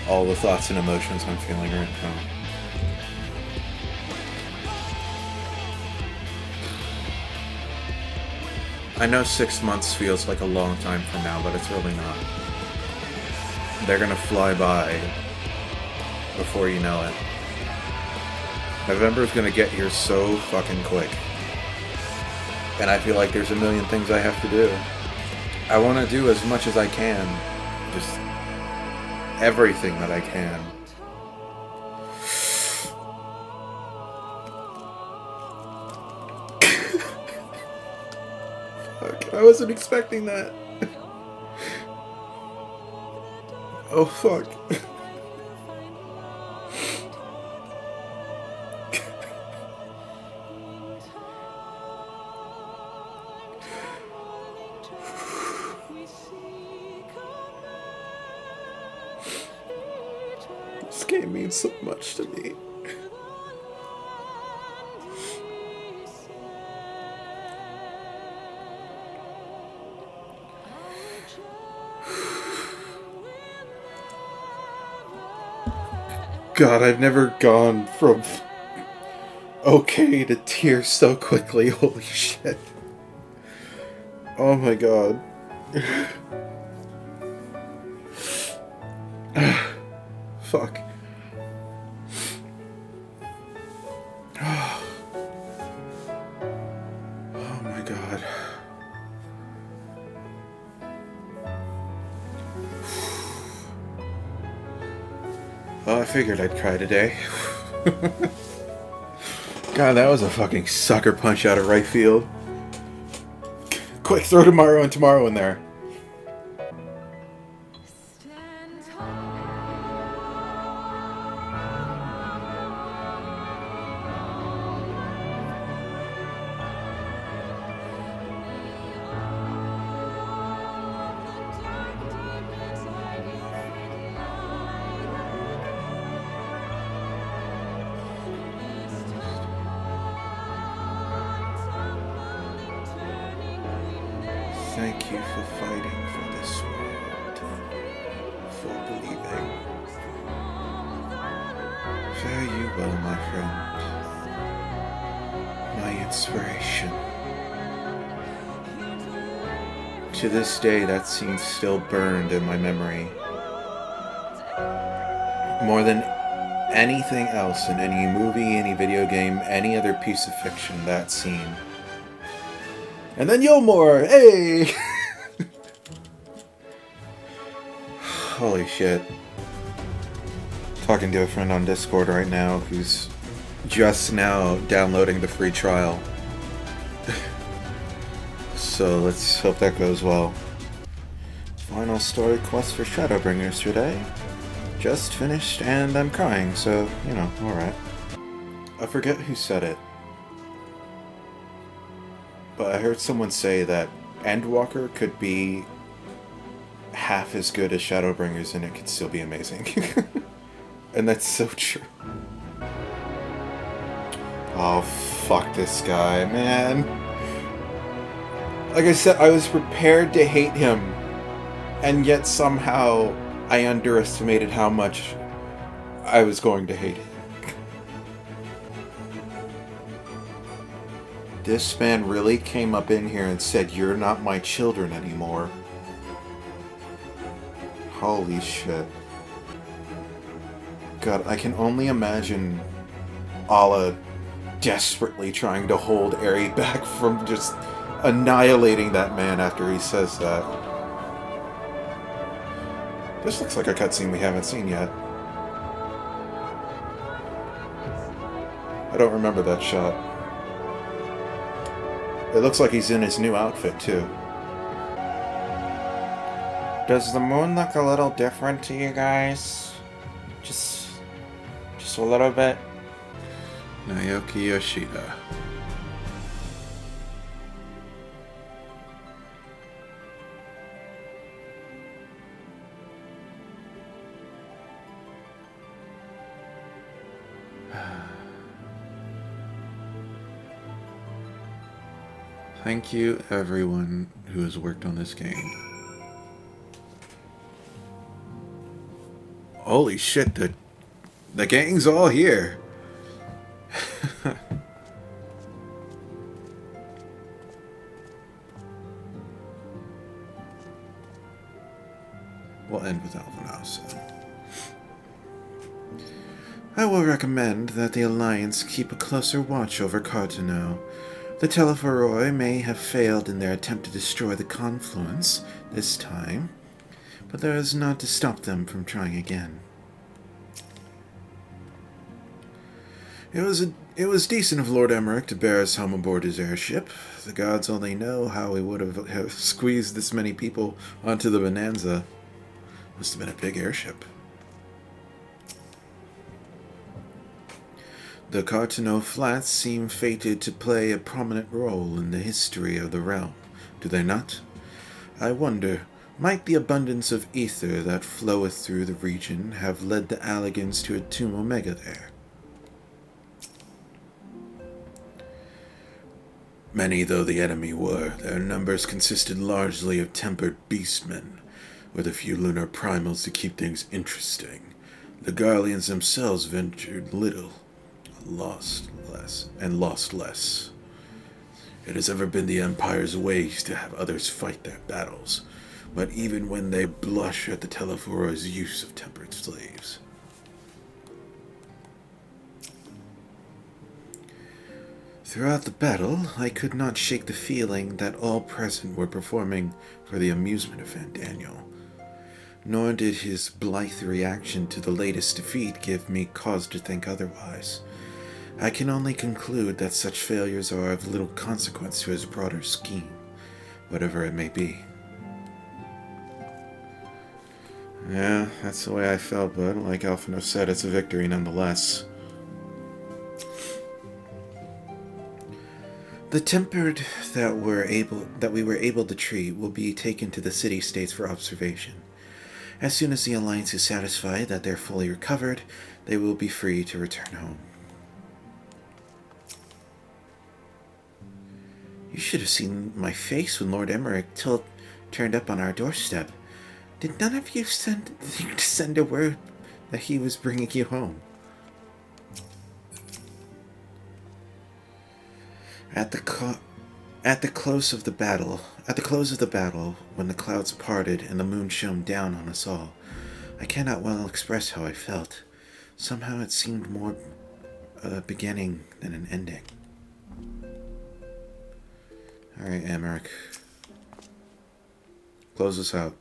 all the thoughts and emotions I'm feeling right now. I know 6 months feels like a long time from now, but it's really not. They're gonna fly by before you know it. November's gonna get here so fucking quick. And I feel like there's a million things I have to do. I want to do as much as I can. Just everything that I can. Fuck, I wasn't expecting that. Oh fuck. This game means so much to me. God, I've never gone from okay to tears so quickly. Holy shit. Oh my god. Fuck. Oh my god. Oh, I figured I'd cry today. God, that was a fucking sucker punch out of right field. Quick, throw tomorrow and tomorrow in there. Thank you for fighting for this world, for believing. Fare you well, my friend, my inspiration. To this day, that scene still burned in my memory. More than anything else in any movie, any video game, any other piece of fiction, that scene. And then Yomor! Hey! Holy shit. Talking to a friend on Discord right now who's just now downloading the free trial. So let's hope that goes well. Final story quest for Shadowbringers today. Just finished and I'm crying, so, you know, alright. I forget who said it, but I heard someone say that Endwalker could be half as good as Shadowbringers and it could still be amazing. And that's so true. Oh, fuck this guy, man. Like I said, I was prepared to hate him, and yet somehow I underestimated how much I was going to hate him. This man really came up in here and said, "You're not my children anymore." Holy shit. God, I can only imagine Alla desperately trying to hold Eri back from just annihilating that man after he says that. This looks like a cutscene we haven't seen yet. I don't remember that shot. It looks like he's in his new outfit, too. Does the moon look a little different to you guys? Just a little bit? Naoki Yoshida. Thank you, everyone who has worked on this game. Holy shit, the gang's all here. We'll end with Alpha now, so. I will recommend that the Alliance keep a closer watch over Carteneau. The Telephoroi may have failed in their attempt to destroy the Confluence this time, but there is not to stop them from trying again. It was decent of Lord Emmerich to bear us home aboard his airship. The gods only know how we would have squeezed this many people onto the Bonanza. Must have been a big airship. The Carteneau Flats seem fated to play a prominent role in the history of the realm, do they not? I wonder, might the abundance of ether that floweth through the region have led the Alligans to entomb Omega there? Many though the enemy were, their numbers consisted largely of tempered beastmen, with a few lunar primals to keep things interesting. The Garleans themselves ventured little, lost less. It has ever been the Empire's way to have others fight their battles, but even when they blush at the Telephoro's use of tempered slaves. Throughout the battle, I could not shake the feeling that all present were performing for the amusement of Van Daniel. Nor did his blithe reaction to the latest defeat give me cause to think otherwise. I can only conclude that such failures are of little consequence to his broader scheme, whatever it may be. Yeah, that's the way I felt, but like Alphino said, it's a victory nonetheless. The tempered that we were able to treat will be taken to the city-states for observation. As soon as the Alliance is satisfied that they're fully recovered, they will be free to return home. You should have seen my face when Lord Emmerich turned up on our doorstep. Did none of you think to send a word that he was bringing you home? At the close of the battle, when the clouds parted and the moon shone down on us all, I cannot well express how I felt. Somehow it seemed more a beginning than an ending. Alright, Emmerich. Close us out.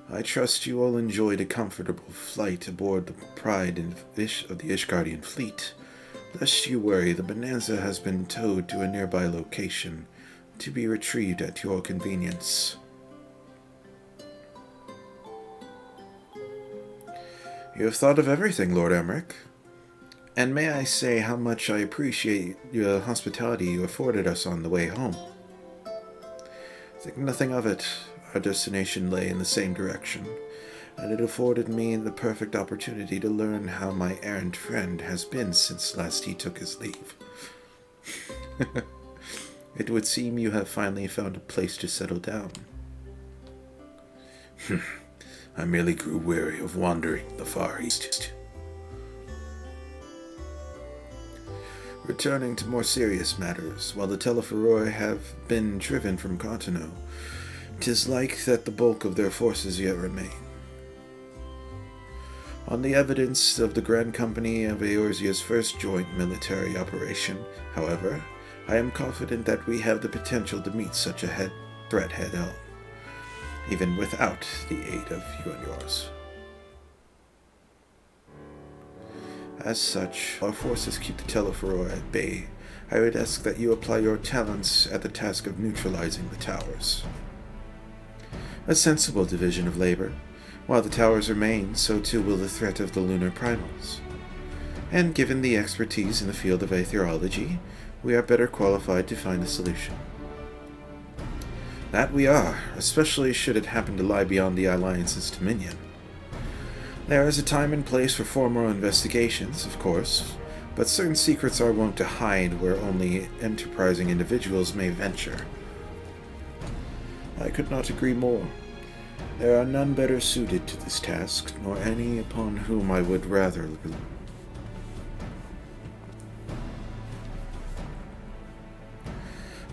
I trust you all enjoyed a comfortable flight aboard the Pride of the Ishgardian fleet. Lest you worry, the Bonanza has been towed to a nearby location to be retrieved at your convenience. You have thought of everything, Lord Emmerich. And may I say how much I appreciate your hospitality you afforded us on the way home. Think nothing of it. Our destination lay in the same direction, and it afforded me the perfect opportunity to learn how my errant friend has been since last he took his leave. It would seem you have finally found a place to settle down. I merely grew weary of wandering the Far East. Returning to more serious matters, while the Telephoroi have been driven from Carteneau, 'tis like that the bulk of their forces yet remain. On the evidence of the Grand Company of Eorzea's first joint military operation, however, I am confident that we have the potential to meet such a threat head-on, even without the aid of you and yours. As such, our forces keep the Telephoroi at bay. I would ask that you apply your talents at the task of neutralizing the towers. A sensible division of labor. While the towers remain, so too will the threat of the lunar primals. And given the expertise in the field of aetherology, we are better qualified to find a solution. That we are, especially should it happen to lie beyond the Alliance's dominion. There is a time and place for formal investigations, of course, but certain secrets are wont to hide where only enterprising individuals may venture. I could not agree more. There are none better suited to this task, nor any upon whom I would rather rely.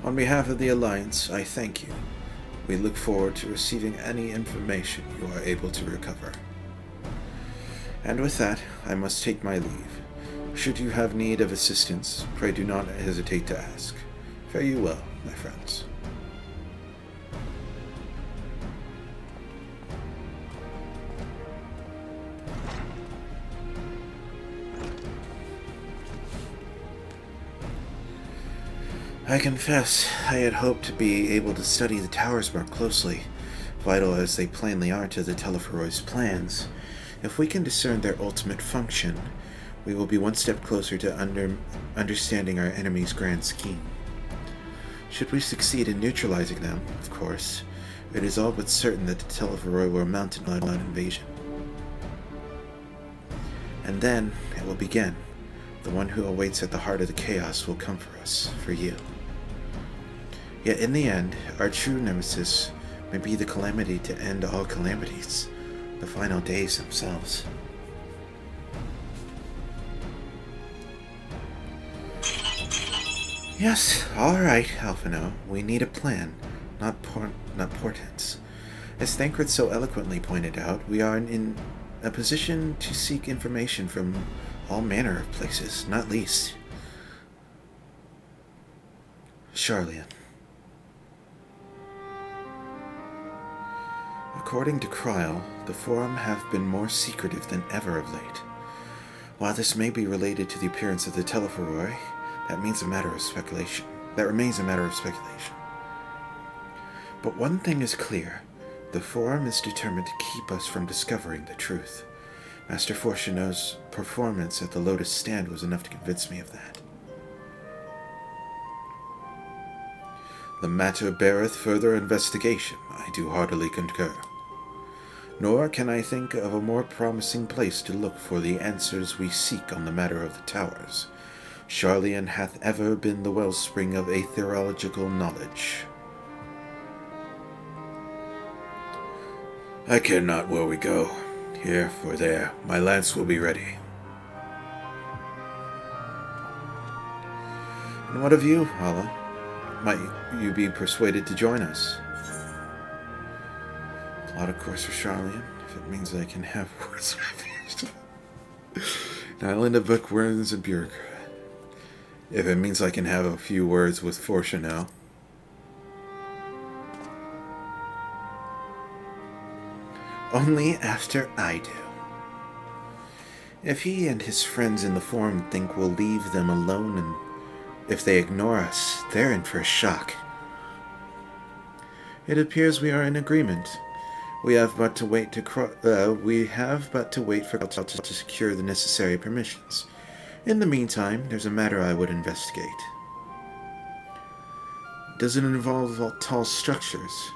On behalf of the Alliance, I thank you. We look forward to receiving any information you are able to recover. And with that, I must take my leave. Should you have need of assistance, pray do not hesitate to ask. Fare you well, my friends. I confess, I had hoped to be able to study the towers more closely, vital as they plainly are to the Telephoroi's plans. If we can discern their ultimate function, we will be one step closer to understanding our enemy's grand scheme. Should we succeed in neutralizing them, of course, it is all but certain that the Telephoroi will mount an all-out invasion. And then it will begin. The one who awaits at the heart of the chaos will come for us, for you. Yet in the end, our true nemesis may be the calamity to end all calamities, the final days themselves. Yes, alright, Alphino. We need a plan, not portents. As Thancred so eloquently pointed out, we are in a position to seek information from all manner of places, not least Sharlayan. According to Kryl, the Forum have been more secretive than ever of late. While this may be related to the appearance of the Telephoroi, that remains a matter of speculation. But one thing is clear. The Forum is determined to keep us from discovering the truth. Master Fortuneau's performance at the Lotus Stand was enough to convince me of that. The matter beareth further investigation, I do heartily concur. Nor can I think of a more promising place to look for the answers we seek on the matter of the towers. Sharlayan hath ever been the wellspring of aetherological knowledge. I care not where we go, here or there, my lance will be ready. And what of you, Hala? Might you be persuaded to join us? Plot a course for Sharlayan, if it means I can have words with an island of bookworms and bureaucrats. If it means I can have a few words with Fortuneau. Only after I do. If he and his friends in the Forum think we'll leave them alone, and if they ignore us, they're in for a shock. It appears we are in agreement. We have but to wait for Carthus to secure the necessary permissions. In the meantime, there's a matter I would investigate. Does it involve tall structures?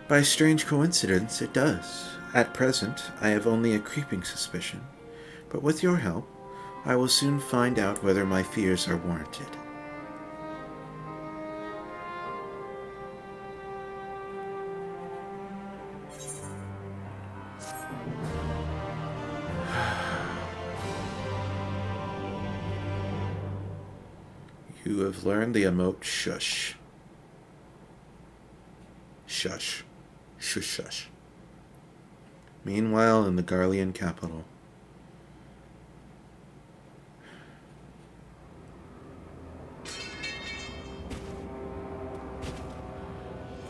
By a strange coincidence, it does. At present, I have only a creeping suspicion, but with your help, I will soon find out whether my fears are warranted. You have learned the emote shush. Shush. Shush shush. Meanwhile, in the Garlean capital.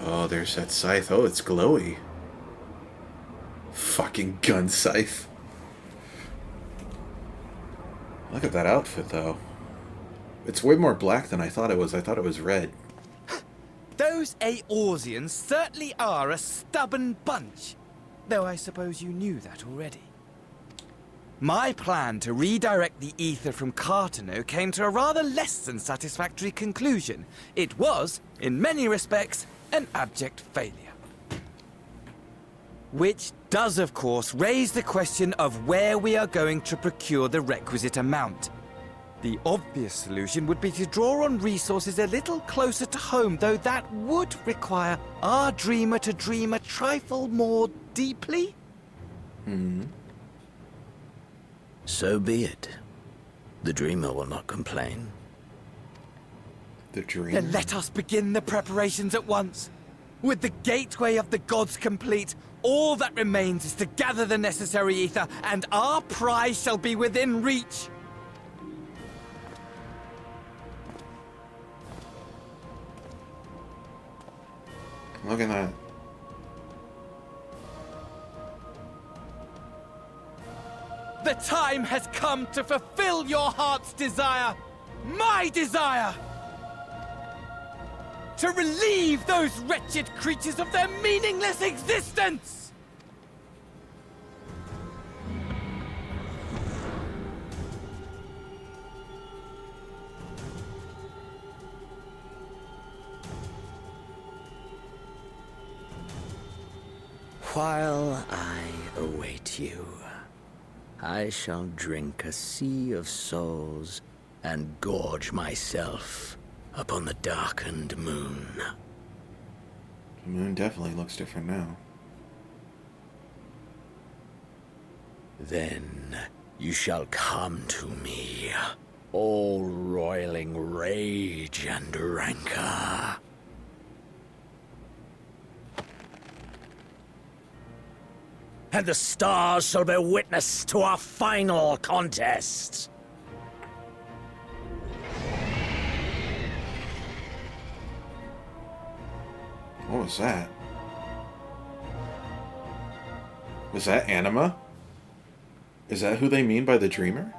Oh, there's that scythe. Oh, it's glowy. Fucking gun scythe. Look at that outfit, though. It's way more black than I thought it was. I thought it was red. Those Eorzeans certainly are a stubborn bunch. Though I suppose you knew that already. My plan to redirect the ether from Carteneau came to a rather less than satisfactory conclusion. It was, in many respects, an abject failure. Which does, of course, raise the question of where we are going to procure the requisite amount. The obvious solution would be to draw on resources a little closer to home, though that would require our dreamer to dream a trifle more deeply. So be it. The dreamer will not complain. The dreamer? Then let us begin the preparations at once. With the gateway of the gods complete, all that remains is to gather the necessary ether, and our prize shall be within reach. Look at that. The time has come to fulfill your heart's desire, my desire! To relieve those wretched creatures of their meaningless existence! While I await you, I shall drink a sea of souls and gorge myself upon the darkened moon. The moon definitely looks different now. Then you shall come to me, all roiling rage and rancor. And the stars shall bear witness to our final contest. What was that? Was that Anima? Is that who they mean by the Dreamer?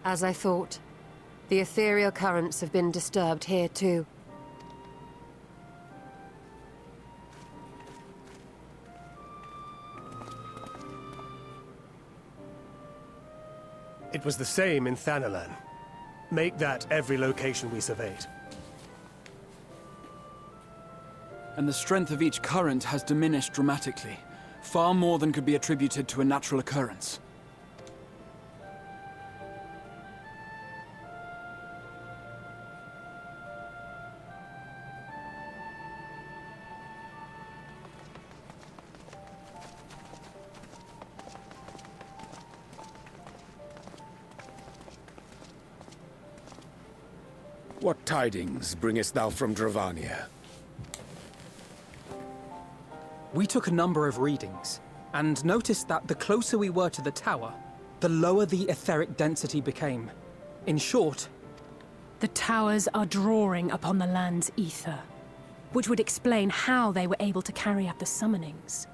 As I thought, the ethereal currents have been disturbed here too. It was the same in Thanalan. Make that every location we surveyed. And the strength of each current has diminished dramatically, far more than could be attributed to a natural occurrence. What tidings bringest thou from Dravania? We took a number of readings, and noticed that the closer we were to the tower, the lower the etheric density became. In short, the towers are drawing upon the land's ether, which would explain how they were able to carry out the summonings.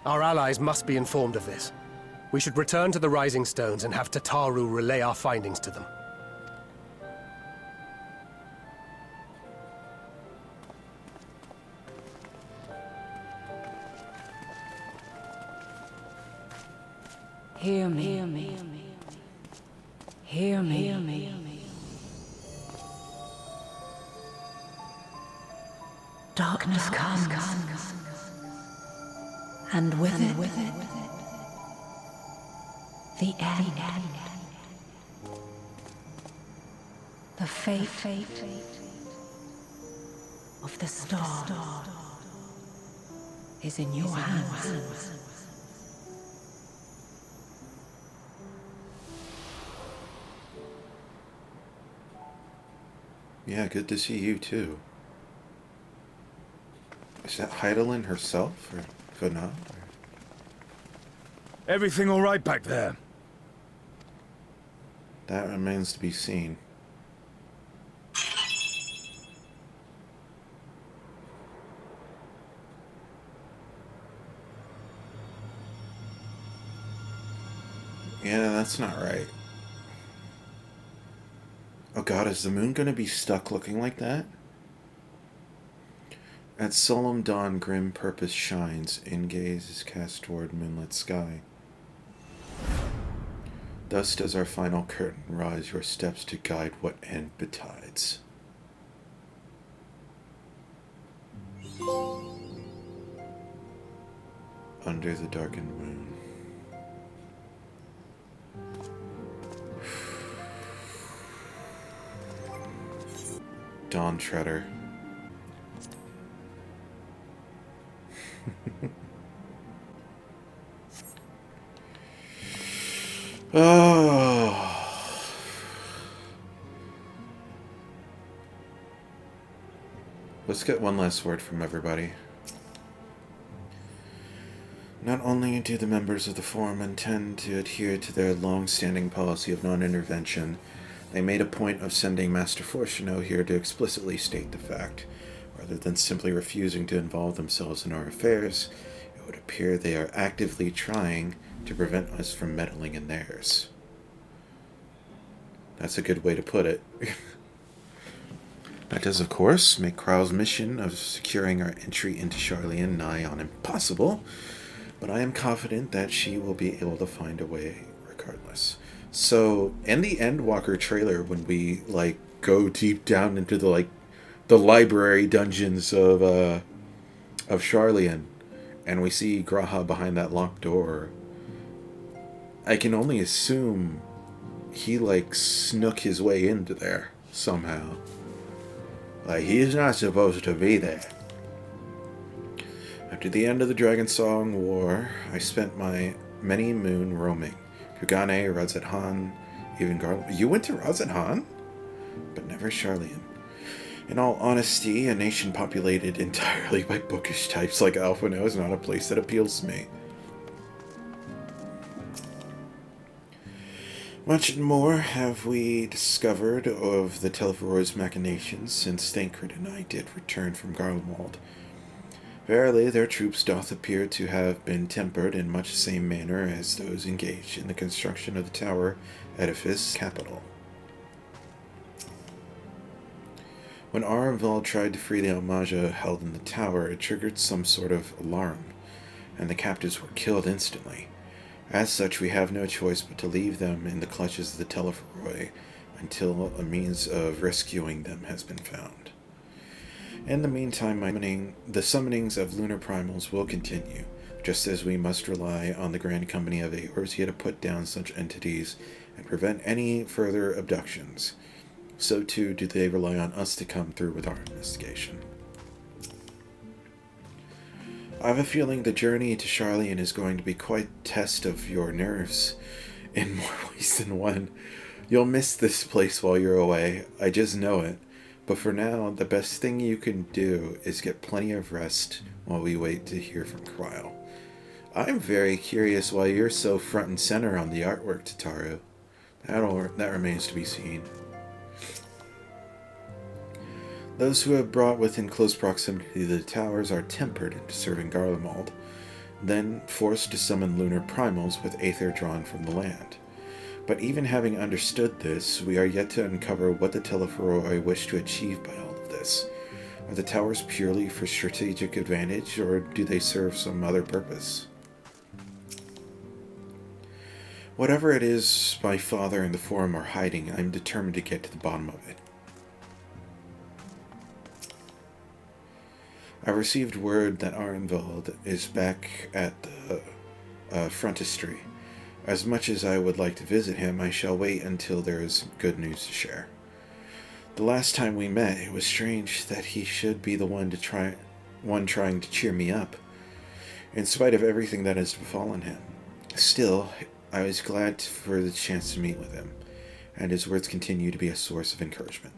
Our allies must be informed of this. We should return to the Rising Stones and have Tataru relay our findings to them. Hear me. Hear me. Hear me. Hear me. Darkness comes. And with it, the end. The fate of the star is in your hands. Yeah, good to see you too. Is that Heidelin herself, or Fana? Everything all right back there? That remains to be seen. Yeah, that's not right. Oh god, is the moon gonna be stuck looking like that? At solemn dawn, grim purpose shines, in gaze is cast toward moonlit sky. Thus does our final curtain rise, your steps to guide what end betides. Under the darkened moon. Dawn Treader. Oh. Let's get one last word from everybody. Not only do the members of the Forum intend to adhere to their long-standing policy of non-intervention, they made a point of sending Master Fortuneau here to explicitly state the fact. Rather than simply refusing to involve themselves in our affairs, it would appear they are actively trying to prevent us from meddling in theirs. That's a good way to put it. That does, of course, make Krau's mission of securing our entry into Sharlayan nigh on impossible, but I am confident that she will be able to find a way regardless. So, in the Endwalker trailer, when we, go deep down into the library dungeons of Sharlayan, and we see Graha behind that locked door, I can only assume he, snuck his way into there, somehow. Like, he's not supposed to be there. After the end of the Dragonsong War, I spent my many moon roaming. Kugane, Razathan, even Garland. You went to Razathan? But never Sharlayan. In all honesty, a nation populated entirely by bookish types like Alphino is not a place that appeals to me. Much more have we discovered of the Telephoroid's machinations since Thancred and I did return from Garlemald. Verily, their troops doth appear to have been tempered in much the same manner as those engaged in the construction of the tower edifice capital. When Aramval tried to free the Almaja held in the tower, it triggered some sort of alarm, and the captives were killed instantly. As such, we have no choice but to leave them in the clutches of the Telephoroi until a means of rescuing them has been found. In the meantime, the summonings of lunar primals will continue, just as we must rely on the Grand Company of Eorzea to put down such entities and prevent any further abductions. So too do they rely on us to come through with our investigation. I have a feeling the journey to Sharlayan is going to be quite a test of your nerves, in more ways than one. You'll miss this place while you're away, I just know it. But for now, the best thing you can do is get plenty of rest while we wait to hear from Krile. I'm very curious why you're so front and center on the artwork, Tataru. That remains to be seen. Those who have brought within close proximity to the towers are tempered into serving Garlemald, then forced to summon lunar primals with aether drawn from the land. But even having understood this, we are yet to uncover what the Telephoroi wish to achieve by all of this. Are the towers purely for strategic advantage, or do they serve some other purpose? Whatever it is my father and the Forum are hiding, I'm determined to get to the bottom of it. I received word that Arenvald is back at the frontistery. As much as I would like to visit him, I shall wait until there is good news to share. The last time we met, it was strange that he should be the one trying to cheer me up, in spite of everything that has befallen him. Still, I was glad for the chance to meet with him, and his words continue to be a source of encouragement.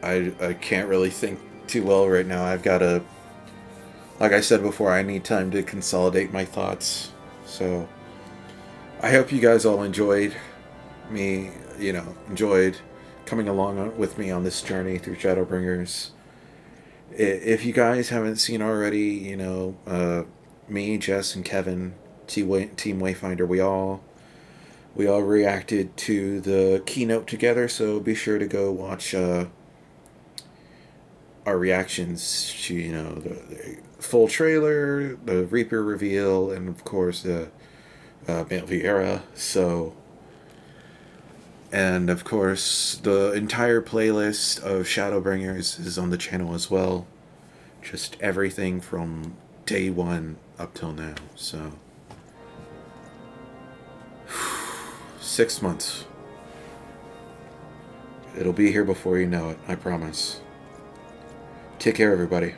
I can't really think too well right now. I've got to, like I said before, I need time to consolidate my thoughts. So, I hope you guys all enjoyed coming along with me on this journey through Shadowbringers. If you guys haven't seen already, me, Jess, and Kevin, Team Wayfinder, we all reacted to the keynote together, so be sure to go watch our reactions to, the full trailer, the Reaper reveal, and of course the Malviera. And of course the entire playlist of Shadowbringers is on the channel as well. Just everything from day one up till now. So 6 months. It'll be here before you know it, I promise. Take care, everybody.